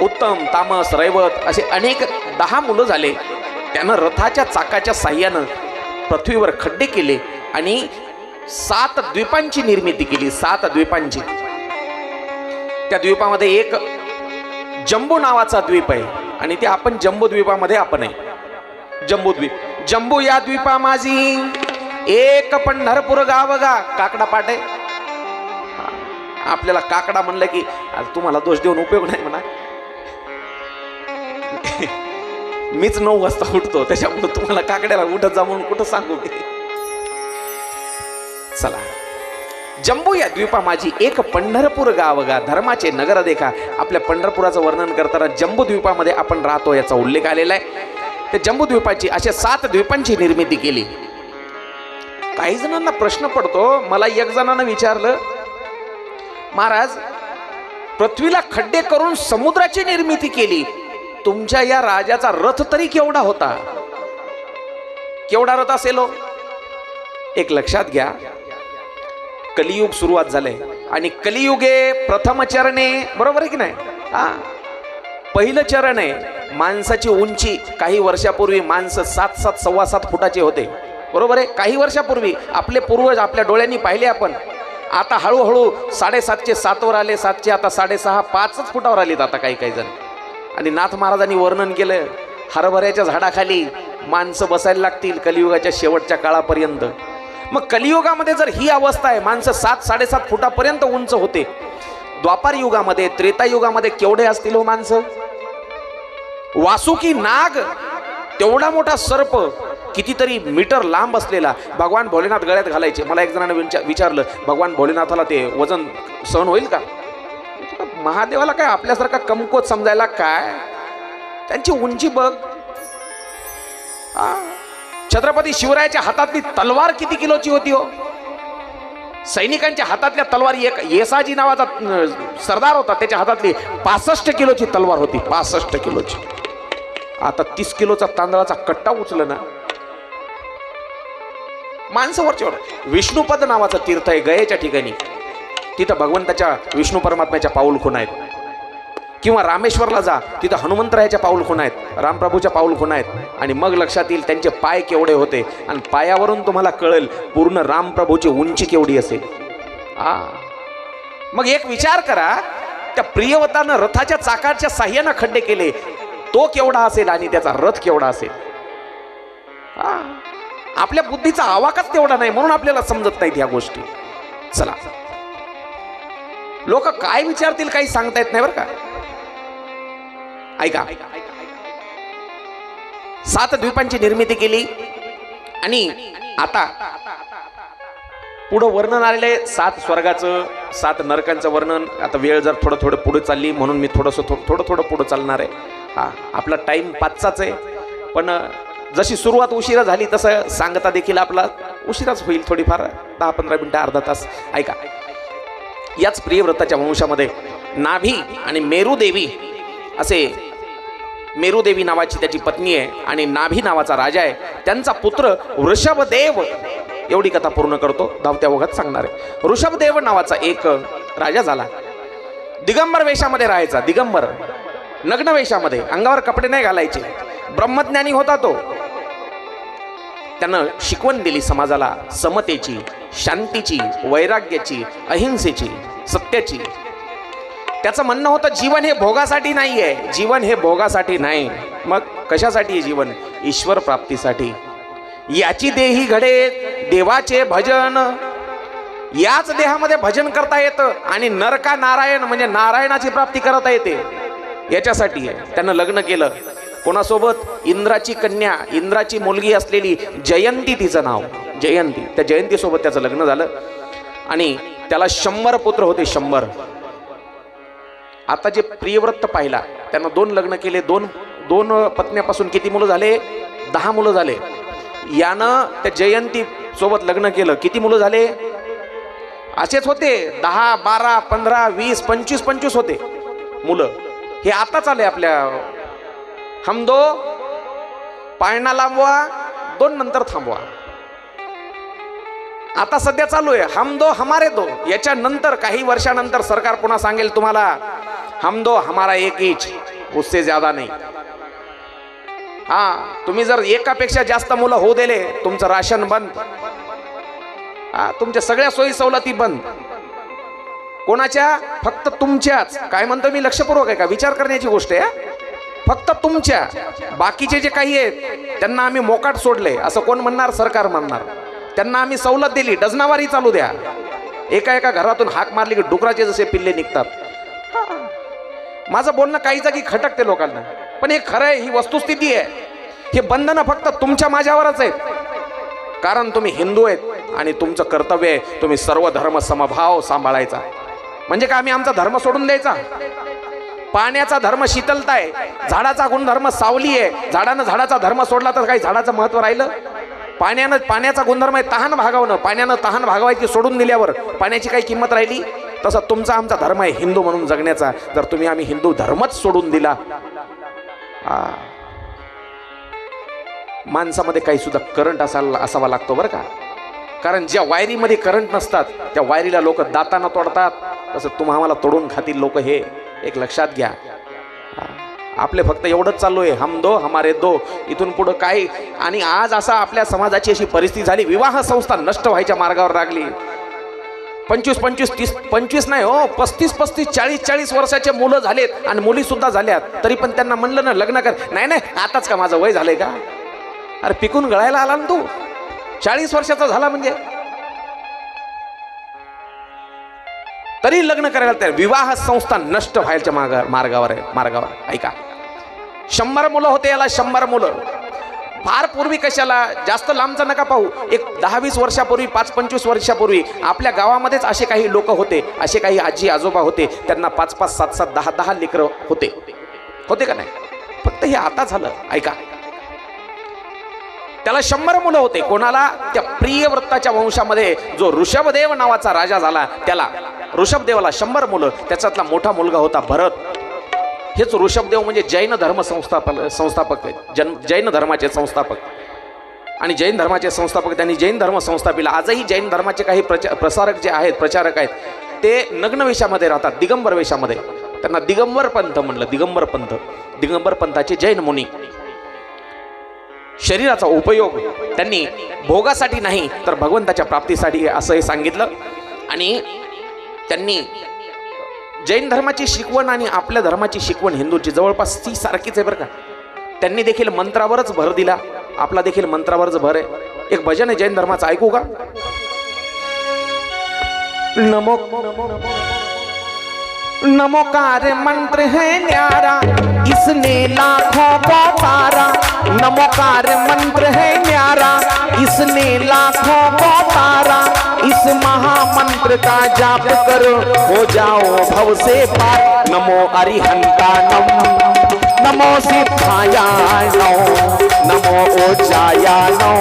उत्तम, तामस, रैवत असे अनेक 10 मुलं झाले. त्यानं रथाच्या चाकाच्या साह्यानं पृथ्वीवर खड्डे केले आणि 7 द्वीपांची निर्मिती केली. 7 द्वीपांची. त्या द्वीपामध्ये एक जम्बू नावाचा द्वीप आहे आणि ते आपण जम्बू द्वीपामध्ये आपण आहे. जम्बूद्वीप. जम्बू या द्वीपा माझी एक पंढरपूर गाव गा. काकडा पाठ आहे. आपल्याला काकडा म्हणलं की तुम्हाला दोष देऊन उपयोग नाही म्हणा. मीच 9 वाजता उठतो, त्याच्यामुळे तुम्हाला काकड्याला उठत जा म्हणून कुठं सांगू मी. चला. जम्बू या द्वीपा माझी एक पंढरपूर गाव गा, धर्माचे नगर देखा. आपल्या पंढरपुराचं वर्णन करताना जम्बू द्वीपामध्ये आपण राहतो याचा उल्लेख आलेला आहे. त्या जम्बू द्वीपाची अशा 7 द्वीपांची निर्मिती केली. काही जणांना प्रश्न पडतो, मला एक जणांना विचारलं, महाराज पृथ्वीला खड्डे करून समुद्राची निर्मिती केली, तुमच्या या राजाचा रथ तरी केवढा होता? केवढा रथ असेल हो? एक लक्षात घ्या, कलियुग सुरुवात झालंय आणि कलियुगे प्रथम चरणे, बरोबर आहे की नाही? पहिलं चरण आहे माणसाची उंची. काही वर्षापूर्वी माणसं 7-7, 7.25 फुटाचे होते, बरोबर आहे? काही वर्षापूर्वी आपले पूर्वज आपल्या डोळ्यांनी पाहिले आपण. आता हळूहळू 7.5चे 7वर आले, 7चे आता 6.5, 5च फुटावर आलेत आता काही जण. आणि नाथ महाराजांनी वर्णन केलं, हरभऱ्याच्या झाडाखाली माणसं बसायला लागतील कलियुगाच्या शेवटच्या काळापर्यंत. मग कलियुगामध्ये जर ही अवस्था आहे, माणसं 7-7.5 फुटापर्यंत उंच होते, द्वापार युगामध्ये, त्रेतायुगामध्ये केवढे असतील हो माणसं? वासुकी नाग, तेवढा मोठा सर्प, कितीतरी मीटर लांब असलेला, भगवान भोलेनाथ गळ्यात घालायचे. मला एक जणांना विचारलं, भगवान भोलेनाथाला ते वजन सहन होईल का? महादेवाला काय आपल्यासारखा कमकोत समजायला काय? त्यांची उंची बघ. छत्रपती शिवरायाच्या हातातली तलवार किती किलोची होती हो? सैनिकांच्या हातातल्या तलवारी, एक येसाजी नावाचा सरदार होता, त्याच्या हातातली 65 किलोची तलवार होती. 65 किलोची. आता 30 किलोचा तांदळाचा कट्टा उचल ना, माणसं वरच्यावर. विष्णुपद नावाचं तीर्थ आहे गयेच्या ठिकाणी. तिथं भगवंताच्या विष्णू परमात्म्याच्या पाऊल खूण आहेत. किंवा रामेश्वरला जा, तिथं हनुमंतरायाच्या पाऊल खूण आहेत, रामप्रभूच्या पाऊल खूण आहेत. आणि मग लक्षात येईल त्यांचे पाय केवढे होते आणि पायावरून तुम्हाला कळेल पूर्ण रामप्रभूची उंची केवढी असेल. मग एक विचार करा, त्या प्रियवतानं रथाच्या चाकाच्या साह्यानं खड्डे केले, तो केवढा असेल आणि त्याचा रथ केवढा असेल. आपल्या बुद्धीचा आवाकच तेवढा नाही, म्हणून आपल्याला समजत नाहीत ह्या गोष्टी. चला, लोक काय विचारतील काही सांगता येत नाही बरं का. ऐका, 7 द्वीपांची निर्मिती केली आणि आता पुढं वर्णन आलेले 7 स्वर्गाचं 7 नरकांचं वर्णन. आता वेळ जर थोडं पुढे चालली म्हणून मी थोडं पुढे चालणार आहे. आपला टाइम 5चाच आहे, पण जशी सुरुवात उशिरा झाली तसं सांगता देखील आपला उशिराच होईल, थोडीफार 10-15 मिनिटं अर्धा तास. ऐका, याच प्रियव्रताच्या वंशामध्ये नाभी आणि मेरुदेवी असे, मेरुदेवी नावाची त्याची पत्नी आहे आणि नाभी नावाचा राजा आहे. त्यांचा पुत्र ऋषभदेव. एवढी कथा पूर्ण करतो, धावत्या ओघात सांगणार आहे. ऋषभदेव नावाचा एक राजा झाला. दिगंबर वेशामध्ये राहायचा, दिगंबर नग्न वेशामध्ये, अंगावर कपडे नाही घालायचे. ब्रह्मज्ञानी होता तो. त्यानं शिकवण दिली समाजाला समतेची, शांतीची, वैराग्याची, अहिंसेची, सत्याची. त्याचं म्हणणं होतं जीवन हे भोगासाठी नाही आहे, जीवन हे भोगासाठी नाही. मग कशासाठी आहे जीवन? ईश्वर प्राप्तीसाठी. याची देही घडे देवाचे भजन. याच देहामध्ये भजन करता येतं आणि नरका नारायण म्हणजे नारायणाची प्राप्ती करता येते, याच्यासाठी आहे. त्यानं लग्न केलं कोणासोबत? इंद्राची कन्या, इंद्राची मुलगी असलेली जयंती, तिचं नाव जयंती. त्या जयंतीसोबत त्याचं लग्न झालं आणि त्याला 100 पुत्र होते, 100. आता जे प्रियव्रत पाहिला त्यानं 2 लग्न केले. दोन पत्न्यापासून किती मुलं झाले? 10 मुलं झाले. यानं त्या जयंती सोबत लग्न केलं, किती मुलं झाले? असेच होते 10, 12, 15, 20, 25 होते मुलं. हे आता चालू आहे आपल्या. हम दो पाळणा लांबवा, 2 नंतर थांबवा. आता सध्या चालू आहे हम दो हमारे दो. याच्या नंतर काही वर्षानंतर सरकार पुन्हा सांगेल तुम्हाला हम दो हमारा एक ईच, उससे ज्यादा नाही. तुम्ही जर एकापेक्षा जास्त मुलं होऊ दिले, तुमचं राशन बंद, तुमच्या सगळ्या सोयी सवलती बंद. कोणाच्या? फक्त तुमच्याच. काय म्हणतो मी? लक्षपूर्वक आहे का? विचार करण्याची गोष्ट आहे. फक्त तुमच्या. बाकीचे जे काही आहेत त्यांना आम्ही मोकाट सोडले असं कोण म्हणणार? सरकार म्हणणार. त्यांना आम्ही सवलत दिली, डझनावारी चालू द्या. एका घरातून हाक मारली की डुकराचे जसे पिल्ले निघतात. माझं बोलणं काही जागी खटकते लोकांना, पण हे खरं आहे, ही वस्तुस्थिती आहे. हे बंधनं फक्त तुमच्या माझ्यावरच आहेत, कारण तुम्ही हिंदू आहेत आणि तुमचं कर्तव्य आहे तुम्ही सर्व धर्म समभाव सांभाळायचा. म्हणजे का आम्ही आमचा धर्म सोडून द्यायचा? पाण्याचा धर्म शीतलता आहे, झाडाचा गुणधर्म सावली आहे. झाडाचा धर्म सोडला तर काही झाडाचं महत्व राहिलं? पाण्याचा गुणधर्म आहे तहान भागवणं. पाण्यानं तहान भागवायची सोडून दिल्यावर पाण्याची काही किंमत राहिली? तसं तुमचा आमचा धर्म आहे हिंदू म्हणून जगण्याचा. जर आम्ही हिंदू धर्मच सोडून दिला, माणसामध्ये काही सुद्धा करंट असावा लागतो बरं का. कारण ज्या वायरीमध्ये करंट नसतात त्या वायरीला लोक दातानं तोडतात, तसं आम्हाला तोडून खातील लोक, हे एक लक्षात घ्या. आपले फक्त एवढंच चालू आहे हम दो हमारे दो, इथून पुढं काय. आणि आज असा आपल्या समाजाची अशी परिस्थिती झाली, विवाह संस्था नष्ट व्हायच्या मार्गावर लागली. 25 नाही हो, 35, 40 वर्षाचे मुलं झालेत आणि मुली सुद्धा झाल्यात, तरी पण त्यांना म्हणलं ना लग्न कर. नाही आताच का माझं वय झालंय का? अरे पिकून गळायला आला ना तू, 40 वर्षाचा झाला म्हणजे तरी लग्न करायला तयार. विवाह संस्था नष्ट व्हायच्या मार्गावर. ऐका, 100 मुलं होते याला, 100 मुलं. फार पूर्वी, कशाला जास्त लांबचं नका पाहू, एक 10-20 वर्षापूर्वी, 5-25 वर्षापूर्वी आपल्या गावामध्येच असे काही लोक होते, असे काही आजी आजोबा होते, त्यांना 5-5, 7-7, 10-10 लेकरं होते का नाही? फक्त हे आता झालं. ऐका, त्याला 100 मुलं होते. कोणाला? त्या प्रियव्रताच्या वंशामध्ये जो ऋषभदेव नावाचा राजा झाला, त्याला ऋषभदेवाला 100 मुलं. त्याच्यातला मोठा मुलगा होता भरत. हेच ऋषभदेव म्हणजे जैन धर्म संस्थापक जैन धर्माचे संस्थापक. आणि जैन धर्माचे संस्थापक, त्यांनी जैन धर्म संस्थापिला. आजही जैन धर्माचे काही प्रसारक जे आहेत, प्रचारक आहेत, ते नग्न वेशामध्ये राहतात, दिगंबर वेशामध्ये. त्यांना दिगंबर पंथ म्हणलं. दिगंबर पंथ, दिगंबर पंथाचे जैन मुनी. शरीराचा उपयोग त्यांनी भोगासाठी नाही तर भगवंताच्या प्राप्तीसाठी असं हे सांगितलं. आणि त्यांनी जैन धर्माची शिकवण आणि आपल्या धर्माची शिकवण हिंदूंची जवळपास ती सारखीच आहे बरं का. त्यांनी देखील मंत्रावरच भर दिला, आपला देखील मंत्रावरच भर आहे. एक भजन आहे जैन धर्माचं, ऐकू का? नमो नमोकार मंत्र है न्यारा, इसने लाखों को तारा. नमोकार मंत्र है न्यारा, इसने लाखों को तारा. इस महामंत्र का जाप करो, हो जाओ भव से पार. नमो अरिहंतानम, नमो सिद्धायानो, नमो ओजायानो,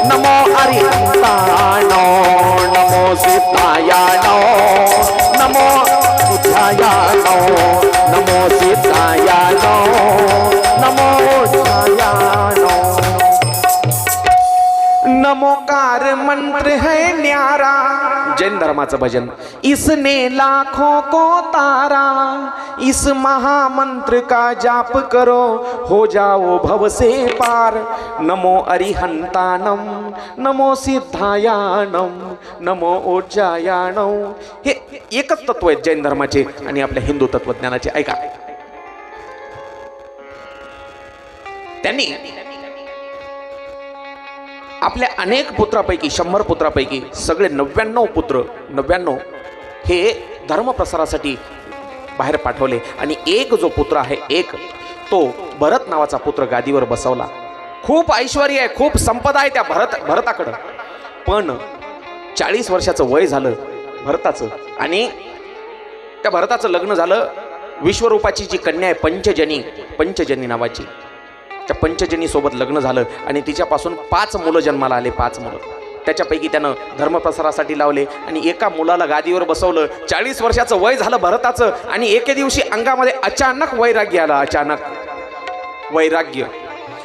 नमो अरिहंतानो, नमो सिद्धायानो, नमो ओजायानो, नमो सिद्धायानो, नमो ओजायानो. नमोकार मंत्र है न्यारा, जैन धर्माचं भजन. इसने लाखों को तारा, इस महामंत्र का जाप करो, हो जाओ भव से पार. नमो अरिहंतानम, नमो सिद्धायानम, नमो ओजायानम. हे एकच तत्व आहेत जैन धर्माचे आणि आपल्या हिंदू तत्वज्ञानाचे. ऐका, त्यांनी आपल्या अनेक पुत्रापैकी 100 पुत्रापैकी सगळे 99 पुत्र 99 हे धर्मप्रसारासाठी बाहेर पाठवले. आणि एक जो पुत्र आहे, एक तो भरत नावाचा पुत्र गादीवर बसवला. खूप ऐश्वर्य आहे, खूप संपदा आहे त्या भरताकडं. पण 40 वर्षाचं वय झालं भरताचं आणि त्या भरताचं लग्न झालं विश्वरूपाची जी कन्या आहे पंचजनी नावाची, त्या पंचजनी सोबत लग्न झालं आणि तिच्यापासून 5 मुलं जन्माला आले. 5 मुलं त्याच्यापैकी त्यानं धर्मप्रसारासाठी लावले आणि एका मुलाला गादीवर बसवलं. 40 वर्षाचं वय झालं भरताचं आणि एके दिवशी अंगामध्ये अचानक वैराग्य आलं. अचानक वैराग्य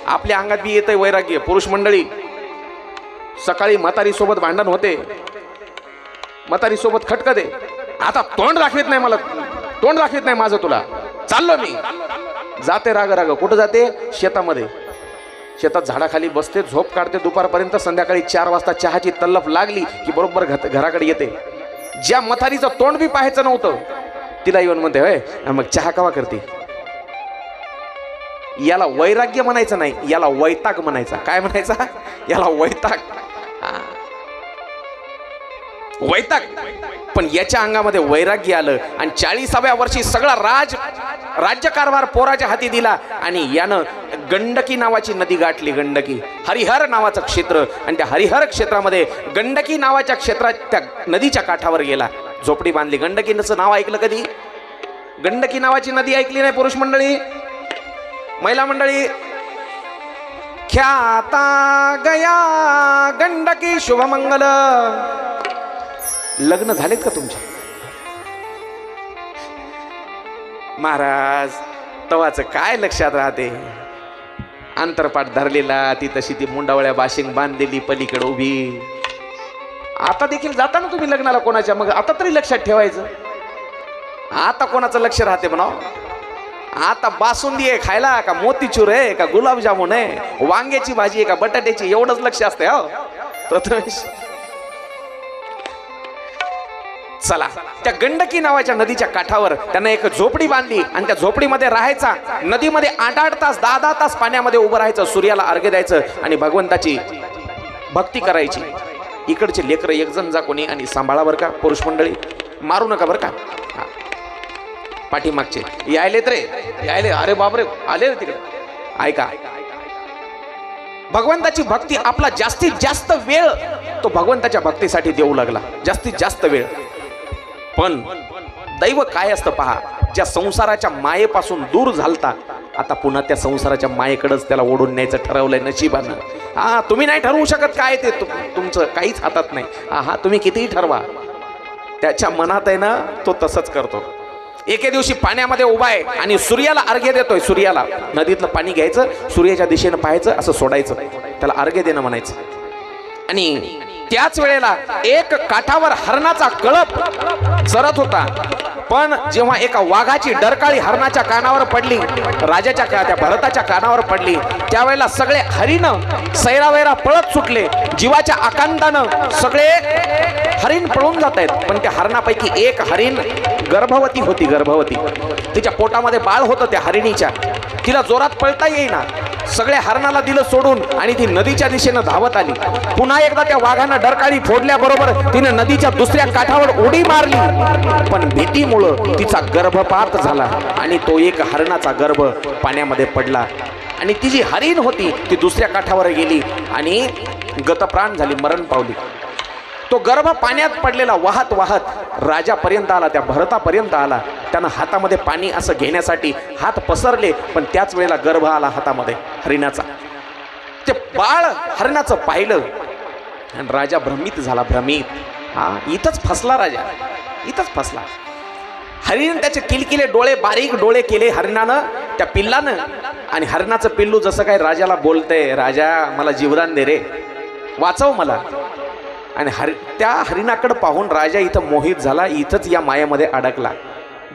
आपल्या अंगात बी येतंय वैराग्य. पुरुष मंडळी, सकाळी म्हातारी सोबत भांडण होते, म्हातारी सोबत खटकत आहे, आता तोंड दाखवित नाही, मला तोंड दाखवित नाही माझं, तुला चाललो मी. जाते राग राग. कुठं जाते? शेतामध्ये. शेतात झाडाखाली बसते, झोप काढते दुपारपर्यंत. संध्याकाळी 4 वाजता चहाची तल्लफ लागली की बरोबर घराकडे येते. ज्या म्हातारीचं तोंड बी पाहायचं नव्हतं तिला येऊन म्हणते, होय मग चहा कवा करते? याला वैराग्य म्हणायचं नाही, याला वैताग म्हणायचा. काय म्हणायचा? याला वैताग. वैताग. पण याच्या अंगामध्ये वैराग्य आलं आणि 40व्या वर्षी सगळा राज्यकारभार पोराच्या हाती दिला आणि यानं गंडकी नावाची नदी गाठली. गंडकी, हरिहर नावाचं क्षेत्र. आणि त्या हरिहर क्षेत्रामध्ये गंडकी नावाच्या क्षेत्रात त्या नदीच्या काठावर गेला, झोपडी बांधली. गंडकीचं नाव ऐकलं कधी? गंडकी नावाची नदी ऐकली नाही पुरुष मंडळी? महिला मंडळी, ख्याता गया गंडकी शुभमंगल. लग्न झालेत का तुमचे? महाराज, तवाचं काय लक्षात राहते? अंतरपाठ धरलेला, ती तशी ती मुंडावळ्या बाशिंग बांधलेली पलीकडे उभी. आता देखील जाता ना तुम्ही लग्नाला कोणाच्या, मग आता तरी लक्षात ठेवायचं. आता कोणाचं लक्ष राहते म्हणा? आता बासुंदी आहे खायला का मोतीचूर आहे का गुलाबजामुन आहे, वांग्याची भाजी आहे का बटाट्याची, एवढंच लक्ष असते. हो प्रथमेश, चला. त्या गंडकी नावाच्या नदीच्या काठावर त्यांना एक झोपडी बांधली आणि त्या झोपडीमध्ये राहायचा. नदीमध्ये 8-8 तास 10-10 तास पाण्यामध्ये उभं राहायचं, सूर्याला अर्घ्य द्यायचं आणि भगवंताची भक्ती करायची. इकडचे लेकरं एक जण जा कोणी आणि सांभाळा बरं का पुरुष मंडळी, मारू नका बरं का. पाठीमागचे यायलेत रे, यायले, अरे बापरे आले रे तिकडे. ऐका, भगवंताची भक्ती आपला जास्तीत जास्त वेळ तो भगवंताच्या भक्तीसाठी देऊ लागला, जास्तीत जास्त वेळ. पण दैव काय असतं पहा, ज्या संसाराच्या मायेपासून दूर झालता, आता पुन्हा त्या संसाराच्या मायेकडेच त्याला ओढून न्यायचं ठरवलंय नशिबानं. हा, तुम्ही नाही ठरवू शकत काय ते, तुमचं काहीच हातात नाही. हा, तुम्ही कितीही ठरवा, त्याच्या मनात आहे ना, तो तसंच करतो. एके दिवशी पाण्यामध्ये उभा आहे आणि सूर्याला अर्घ्य देतोय. सूर्याला नदीतलं पाणी घ्यायचं, सूर्याच्या दिशेनं पाहायचं, असं सोडायचं, त्याला अर्घ्य देणं म्हणायचं. आणि त्याच वेळेला एक काठावर हरणाचा कळप चरत होता, पण जेव्हा एका वाघाची डरकाळी हरणाच्या कानावर पडली, राजाच्या त्या भरताच्या कानावर पडली, त्यावेळेला सगळे हरिण सैरावैरा पळत सुटले. जीवाच्या आकांतानं सगळे हरिण पळून जात आहेत. पण त्या हरणापैकी एक हरिण गर्भवती होती. गर्भवती, तिच्या पोटामध्ये बाळ होतं त्या हरिणीच्या. तिला जोरात पळता येईना. सगळ्या हरणाला दिलं सोडून आणि ती नदीच्या दिशेनं धावत आली. पुन्हा एकदा त्या वाघानं डरकाळी फोडल्याबरोबर तिने नदीच्या दुसऱ्या काठावर उडी मारली, पण भीतीमुळं तिचा गर्भपात झाला आणि तो एक हरणाचा गर्भ पाण्यामध्ये पडला आणि ती जी हरिण होती ती दुसऱ्या काठावर गेली आणि गतप्राण झाली, मरण पावली. तो गर्भ पाण्यात पडलेला वाहत वाहत राजापर्यंत आला, त्या भरतापर्यंत आला. त्यानं हातामध्ये पाणी असं घेण्यासाठी हात पसरले, पण त्याच वेळेला गर्भ आला हातामध्ये हरिणाचा. ते बाळ हरिणाचं पाहिलं आणि राजा भ्रमित झाला. भ्रमित, हा इथंच फसला राजा, इथंच फसला. हरिण त्याचे किलकिले डोळे, बारीक डोळे केले हरिणानं, त्या पिल्लानं. आणि हरिणाचं पिल्लू जसं काय राजाला बोलतंय, राजा मला जीवदान दे रे, वाचव मला. आणि त्या हरिणाकडे पाहून राजा इथं मोहित झाला. इथंच या मायेमध्ये अडकला.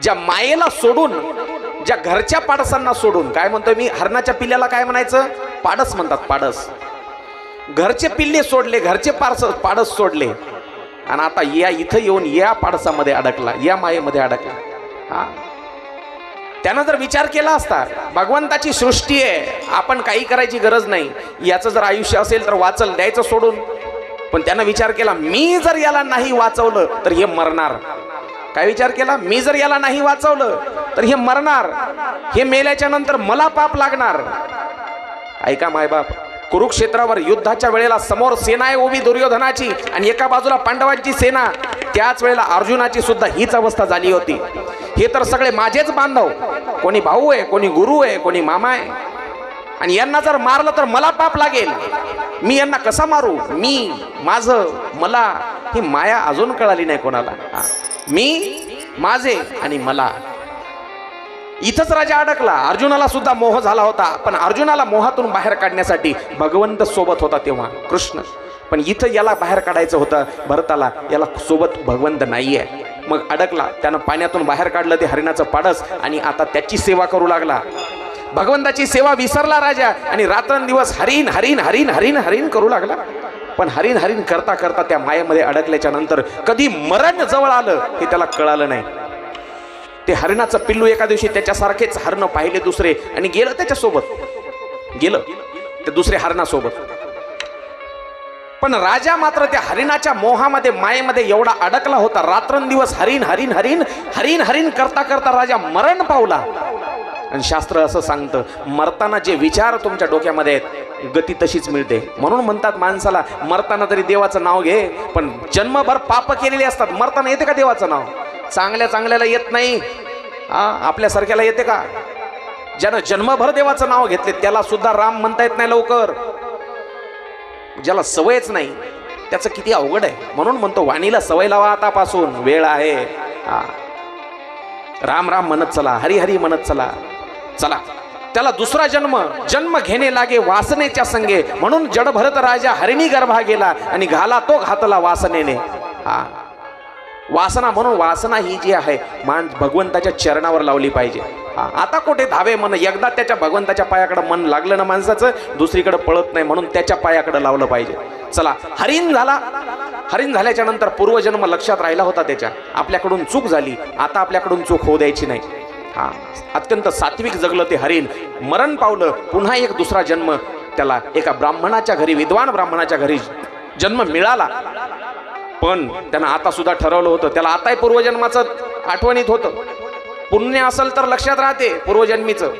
ज्या मायेला सोडून, ज्या घरच्या पाडसांना सोडून, काय म्हणतोय मी, हरणाच्या पिल्ल्याला काय म्हणायचं, पाडस म्हणतात, पाडस. घरचे पिल्ले सोडले, घरचे पाडस सोडले आणि आता या इथं येऊन या पाडसामध्ये अडकला, या मायेमध्ये अडकला. हा, त्यानं जर विचार केला असता, भगवंताची सृष्टी आहे, आपण काही करायची गरज नाही, याचं जर आयुष्य असेल तर वाचल, द्यायचं सोडून. पण त्यानं विचार केला, मी जर याला नाही वाचवलं तर हे मरणार. काय विचार केला, मी जर याला नाही वाचवलं तर हे मरणार, हे मेल्याच्या नंतर मला पाप लागणार. ऐका मायबाप, कुरुक्षेत्रावर युद्धाच्या वेळेला समोर सेना आहे उभी दुर्योधनाची आणि एका बाजूला पांडवांची सेना. त्याच वेळेला अर्जुनाची सुद्धा हीच अवस्था झाली होती. हे तर सगळे माझेच बांधव, कोणी भाऊ आहे, कोणी गुरु आहे, कोणी मामा आहे, आणि यांना जर मारलं तर मला पाप लागेल. मी यांना कसा मारू, मी, माझं, मला, ही माया अजून कळाली नाही कोणाला. मी, माझे आणि मला. इथंच राजा अडकला. अर्जुनाला सुद्धा मोह झाला होता, पण अर्जुनाला मोहातून बाहेर काढण्यासाठी भगवंत सोबत होता तेव्हा, कृष्ण. पण इथं याला बाहेर काढायचं होतं भरताला, याला सोबत भगवंत नाहीये. मग अडकला. त्यानं पाण्यातून बाहेर काढलं ते हरिणाचं पाडस आणि आता त्याची सेवा करू लागला. भगवंताची सेवा विसरला राजा आणि रात्रंदिवस हरिण हरिण हरिण हरिण हरिण करू लागला. पण हरिण हरिण करता करता त्या मायेमध्ये अडकल्याच्या नंतर कधी मरण जवळ आलं हे त्याला कळालं नाही. ते हरिणाचं पिल्लू एका दिवशी त्याच्यासारखेच हरण पाहिले दुसरे आणि गेलं त्याच्यासोबत, गेलं त्या दुसऱ्या हरणासोबत. पण राजा मात्र त्या हरिणाच्या मोहामध्ये, मायेमध्ये एवढा अडकला होता. रात्रंदिवस हरिण हरिण हरिण हरिण हरिण करता करता राजा मरण पावला. आणि शास्त्र असं सांगतं, मरताना जे विचार तुमच्या डोक्यामध्ये आहेत गती तशीच मिळते. म्हणून म्हणतात माणसाला मरताना तरी देवाचं नाव घे, पण जन्मभर पाप केलेले असतात, मरताना येते का देवाचं नाव? चांगल्या चांगल्याला येत नाही, आपल्यासारख्याला येते का? ज्यानं जन्मभर देवाचं नाव घेतले त्याला सुद्धा राम म्हणता येत नाही लवकर. ज्याला सवयच नाही त्याचं किती अवघड आहे. म्हणून म्हणतो वाणीला सवय लावा आतापासून, वेळ आहे. राम राम म्हणत चला, हरी हरी म्हणत चला. चला, त्याला दुसरा जन्म घेणे लागे वासनेच्या संगे. म्हणून जड भरत राजा हरिणी गर्भा गेला आणि घाला तो घातला वासनेने. वासना, म्हणून वासना ही जी आहे भगवंताच्या चरणावर लावली पाहिजे. आता कुठे धावे मन, एकदा त्याच्या भगवंताच्या पायाकडे मन लागलं ना माणसाचं, दुसरीकडे पळत नाही. म्हणून त्याच्या पायाकडे लावलं पाहिजे. चला, हरिण झाला. हरिण झाल्याच्या नंतर पूर्वजन्म लक्षात राहिला होता त्याच्या, आपल्याकडून चूक झाली, आता आपल्याकडून चूक होऊ द्यायची नाही. अत्यंत सात्विक जगलं ते हरिण, मरण पावलं. पुन्हा एक दुसरा जन्म त्याला एका ब्राह्मणाच्या घरी, विद्वान ब्राह्मणाच्या घरी जन्म मिळाला. पण त्यानं आता सुद्धा ठरवलं होतं, त्याला आताही पूर्वजन्माचं आठवणीत होतं. पुण्य असेल तर लक्षात राहते पूर्वजन्मीचं,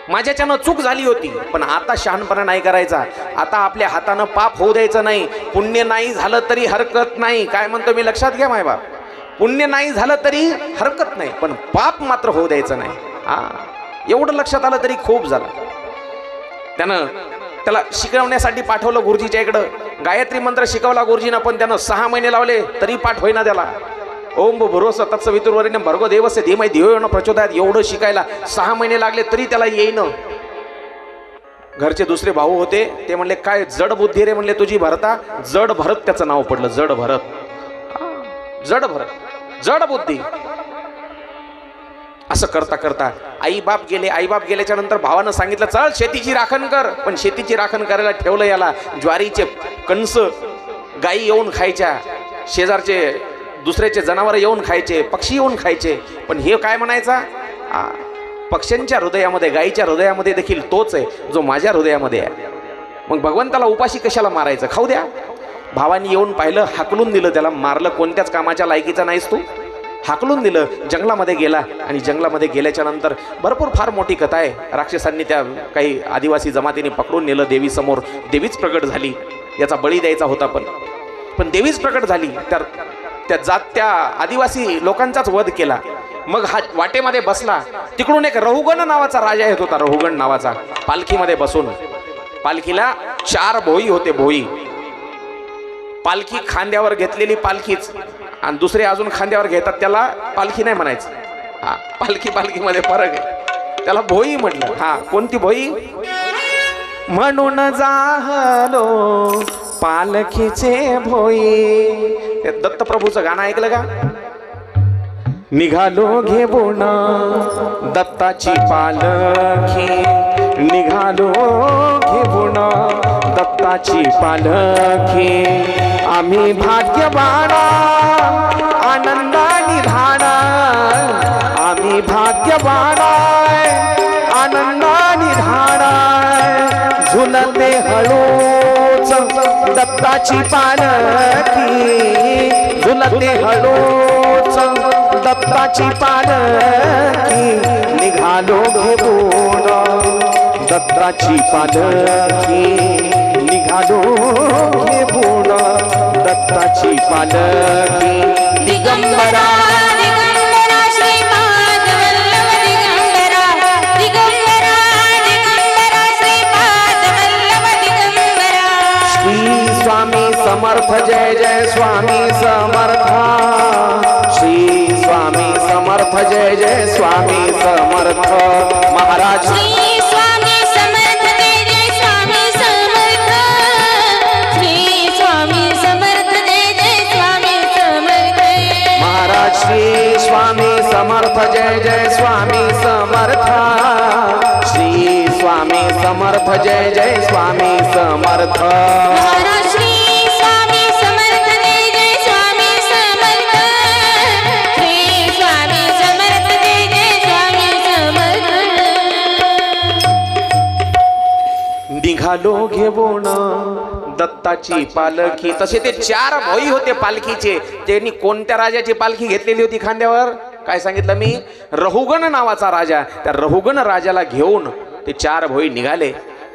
माझ्याच्यानं चूक झाली होती, पण आता शहाणपणा नाही करायचा. आता आपल्या हातानं पाप होऊ द्यायचं नाही. पुण्य नाही झालं तरी हरकत नाही. काय म्हणतो मी, लक्षात घ्या मायबाप, पुण्य नाही झालं तरी हरकत नाही, पण पाप मात्र होऊ द्यायचं नाही. एवढं लक्षात आलं तरी खूप झालं. त्याला शिकवण्यासाठी पाठवलं गुरुजीच्या इकडं. गायत्री मंत्र शिकवला गुरुजीनं, पण त्यानं 6 महिने लावले तरी पाठ होईना त्याला. ओम भरोसा तत्सवितुर्वरेण्यं भर्गो देवस्य धीमहि धियो यो न प्रचोदयात्. एवढं शिकायला 6 महिने लागले तरी त्याला येईन. घरचे दुसरे भाऊ होते, ते म्हणले काय जड बुद्धी रे म्हणले तुझी भरता. जड भरत त्याचं नाव पडलं, जड भरत. जड भरत, जड बुद्धी. असं करता करता आई बाप गेल्याच्या नंतर भावानं सांगितलं चल शेतीची राखण कर. पण शेतीची राखण करायला ठेवलं याला. ज्वारीचे कणस गायी येऊन खायच्या, शेजारचे दुसऱ्याचे जनावर येऊन खायचे, पक्षी येऊन खायचे. पण हे काय म्हणायचा, पक्ष्यांच्या हृदयामध्ये, गायीच्या हृदयामध्ये देखील तोच आहे जो माझ्या हृदयामध्ये आहे. मग भगवंताला उपाशी कशाला मारायचं, खाऊ द्या. भावानी येऊन पाहिलं, हाकलून दिलं त्याला. मारलं, कोणत्याच कामाच्या लायकीचा नाहीस तू. हाकलून दिलं, जंगलामध्ये गेला. आणि जंगलामध्ये गेल्याच्या नंतर भरपूर फार मोठी कथा आहे. राक्षसांनी त्या काही आदिवासी जमातीने पकडून नेलं देवीसमोर. देवीच प्रकट झाली. याचा बळी द्यायचा होता, पण देवीच प्रकट झाली. त्या आदिवासी लोकांचाच वध केला. मग हा वाटेमध्ये बसला. तिकडून एक रहुगण नावाचा राजा येत होता, रहुगण नावाचा. पालखीमध्ये बसून, पालखीला 4 भोई होते. भोई, पालखी खांद्यावर घेतलेली पालखीच, आणि दुसरे अजून खांद्यावर घेतात त्याला पालखी नाही म्हणायचं. हा, पालखीमध्ये फरक आहे. त्याला भोई म्हटलं. हा, कोणती भोई? म्हणून जाहलो पालखीचे भोई. ते दत्तप्रभूचं गाणं ऐकलं का? निघालो घेऊन दत्ताची पालखी, निघालो घेऊन दत्ताची पालखी. आम्ही भाग्यवान आनंदानी धाडा, आम्ही भाग्यवान आनंदानी धाडा. झुलते हळूच दत्ताची पालखी, झुलते हळूच दत्ताची पालखी. निघालो घेऊन दत्ताची पालखी, निघालो घेऊन दत्ताची पालखी. दिगंबरा दिगंबरा श्रीपाद वल्लभ दिगंबरा, दिगंबरा दिगंबरा श्रीपाद वल्लभ दिगंबरा. श्री स्वामी समर्थ, जय जय स्वामी समर्थ. श्री स्वामी समर्थ, जय जय स्वामी समर्थ. महाराज श्री स्वामी समर्थ, जय जय स्वामी समर्थ. श्री स्वामी समर्थ, जय जय स्वामी समर्थ. महाराज श्री स्वामी समर्थ, जय जय स्वामी समर्थ. श्री स्वामी समर्थ, जय जय स्वामी समर्थ. महाराज श्री स्वामी समर्थ, जय जय स्वामी समर्थ. श्री स्वामी समर्थ, जय जय स्वामी समर्थ. निघालो घेऊन दत्ताची पालखी. तसे ते 4 भोई होते पालखीचे. त्यांनी कोणत्या राजाची पालखी घेतलेली होती खांद्यावर? काय सांगितलं मी? रहुगण नावाचा राजा. त्या रहुगण राजाला घेऊन ते 4 भोई निघाले.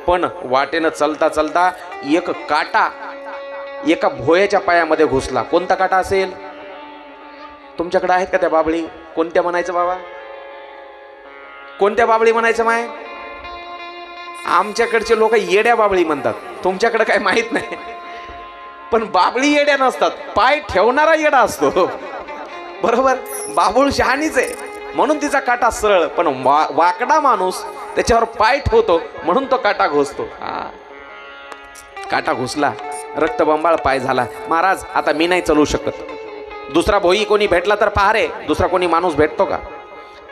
पण वाटेनं चलता चलता एक काटा एका भोयाच्या पायामध्ये घुसला. कोणता काटा असेल? तुमच्याकडे आहेत का त्या बाबळी? कोणत्या म्हणायचं बाबा? कोणत्या बाबळी म्हणायचं माय? आमच्याकडचे लोक येड्या बाबळी म्हणतात. तुमच्याकडे काय माहित नाही, पण बाबळी येड्या नसतात. पाय ठेवणारा येडा असतो, बरोबर. बाबूळ शहाणीच आहे म्हणून तिचा काटा सरळ, पण वाकडा माणूस त्याच्यावर पाय ठेवतो म्हणून तो काटा घुसतो. काटा घुसला, रक्तबंबाळ पाय झाला. महाराज आता मी नाही चालू शकत. दुसरा भोई कोणी भेटला तर पहा रे. दुसरा कोणी माणूस भेटतो का?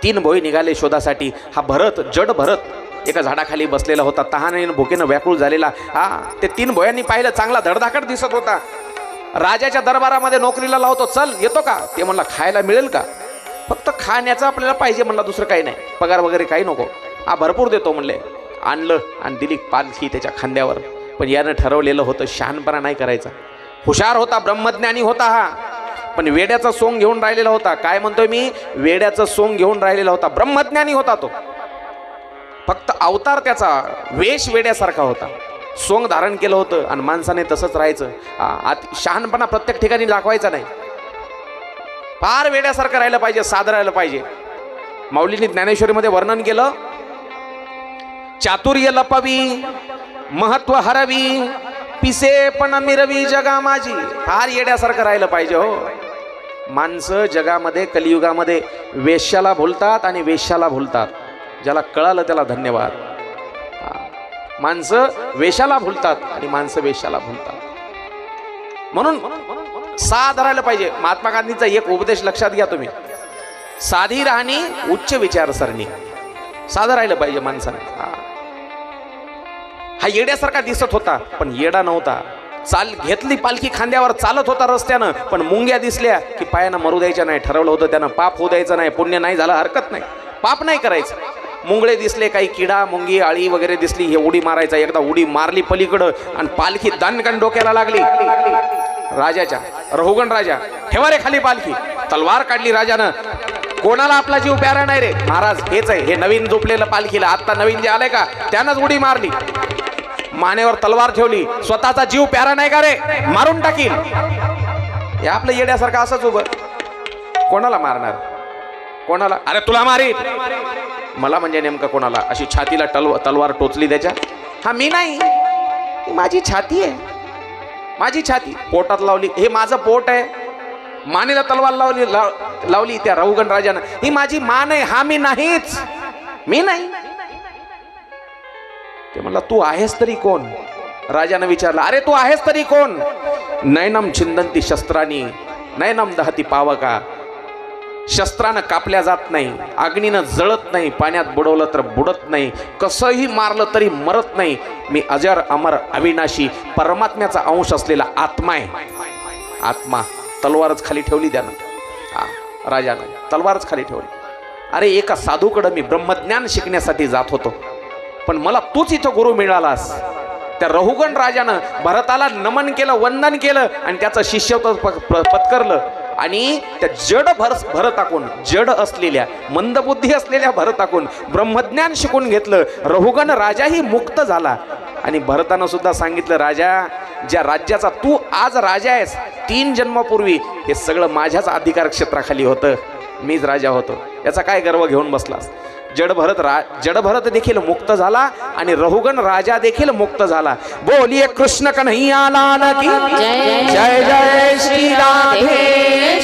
3 भोई निघाले शोधासाठी. हा भरत, जड भरत एका झाडाखाली बसलेला होता, तहानेनं भुकेनं व्याकुळ झालेला. ते 3 भोयांनी पाहिलं, चांगला धडधाकट दिसत होता. राजाच्या दरबारामध्ये नोकरीला लावतो, चल येतो का? ते म्हणला खायला मिळेल का? फक्त खाण्याचं आपल्याला पाहिजे म्हणला, दुसरं काही नाही, पगार वगैरे काही नको. भरपूर देतो म्हणले. आणलं आणि दिली पालखी त्याच्या खांद्यावर. पण यानं ठरवलेलं होतं शहाणपणा नाही करायचा. हुशार होता, ब्रह्मज्ञानी होता हा, पण वेड्याचं सोंग घेऊन राहिलेला होता. काय म्हणतोय मी? वेड्याचं सोंग घेऊन राहिलेला होता. ब्रह्मज्ञानी होता तो, फक्त अवतार त्याचा वेश वेड्यासारखा होता. सोंग धारण केलं होतं आणि माणसाने तसंच राहायचं. शहाणपणा प्रत्येक ठिकाणी दाखवायचा नाही. फार वेड्यासारखं राहिलं पाहिजे, साधं राहिलं पाहिजे. माऊलींनी ज्ञानेश्वरीमध्ये वर्णन केलं, चातुर्य लपवी महत्व हरवी, पिसे पण मिरवी जगा माझी. फार येड्यासारखं राहिलं पाहिजे हो. माणसं जगामध्ये कलियुगामध्ये वेश्याला भुलतात आणि वेश्याला भुलतात. ज्याला कळालं त्याला धन्यवाद. माणसं वेशाला भुलतात आणि माणसं वेशाला भुलतात. म्हणून धरायला पाहिजे. महात्मा गांधींचा एक उपदेश लक्षात घ्या तुम्ही, साधी राहणी, उच्च विचारसरणी. साधं राहिलं पाहिजे माणसाने. हा येड्यासारखा दिसत होता पण येडा नव्हता. घेतली पालखी खांद्यावर, चालत होता रस्त्यानं, पण मुंग्या दिसल्या की पायानं मरू द्यायच्या नाही. ठरवलं होतं त्यानं पाप होऊ द्यायचं नाही. पुण्य नाही झालं हरकत नाही, पाप नाही करायचं. मुंगळे दिसले, काही किडा मुंगी आळी वगैरे दिसली, हे उडी मारायचा. एकदा उडी मारली पलीकडं आणि पालखी दणकन डोक्याला लागली राजाच्या. रहुगण राजा, ठेवा रे खाली पालखी. तलवार काढली राजानं. कोणाला आपला जीव प्यारा नाही रे महाराज, हेच आहे हे नवीन झोपलेलं पालखीला. आता नवीन जे आलंय का त्यानंच उडी मारली. मानेवर तलवार ठेवली. स्वतःचा जीव प्यारा नाही का रे, मारून टाकील. हे आपलं येड्यासारखं असंच उभं. कोणाला मारणार, कोणाला? अरे तुला मारील. मला म्हणजे नेमकं कोणाला? अशी छातीला तलवार टोचली त्याच्या. हा मी नाही, माझी छाती आहे. माझी छाती पोटात लावली. हे माझं पोट आहे. मानेला तलवार लावली त्या रहुगण राजानं. ही माझी मान आहे. हा मी नाहीच, मी नाही. ते म्हणला तू आहेस तरी कोण? राजानं विचारलं, अरे तू आहेस तरी कोण? नैनम छिंदंती शस्त्रानी नैनम दहती पावका. शस्त्रानं कापल्या जात नाही, अग्नीनं जळत नाही, पाण्यात बुडवलं तर बुडत नाही, कसंही मारलं तरी मरत नाही. मी अजर अमर अविनाशी परमात्म्याचा अंश असलेला आत्मा आहे. आत्मा. तलवारच खाली ठेवली त्यानं. राजानं तलवारच खाली ठेवली. अरे एका साधूकडं मी ब्रह्मज्ञान शिकण्यासाठी जात होतो, पण मला तूच इथं गुरु मिळालास. त्या रहुगण राजानं भरताला नमन केलं, वंदन केलं आणि त्याचं शिष्यत्व पत्करलं. आणि त्या भरताकून, जड असलेल्या, मंदबुद्धी असलेल्या भरताकून ब्रह्मज्ञान शिकून घेतलं. रहुगण राजाही मुक्त झाला. आणि भरतानं सुद्धा सांगितलं, राजा, ज्या राज्याचा तू आज राजा आहेस, 3 जन्मापूर्वी हे सगळं माझ्याच अधिकार क्षेत्राखाली होतं. मीच राजा होतो. याचा काय गर्व घेऊन बसलास? जडभरत देखील मुक्त झाला आणि रहुगण राजा देखील मुक्त झाला. बोलिए कृष्ण कन्हैया लाल की जय. जय जय श्री राधे.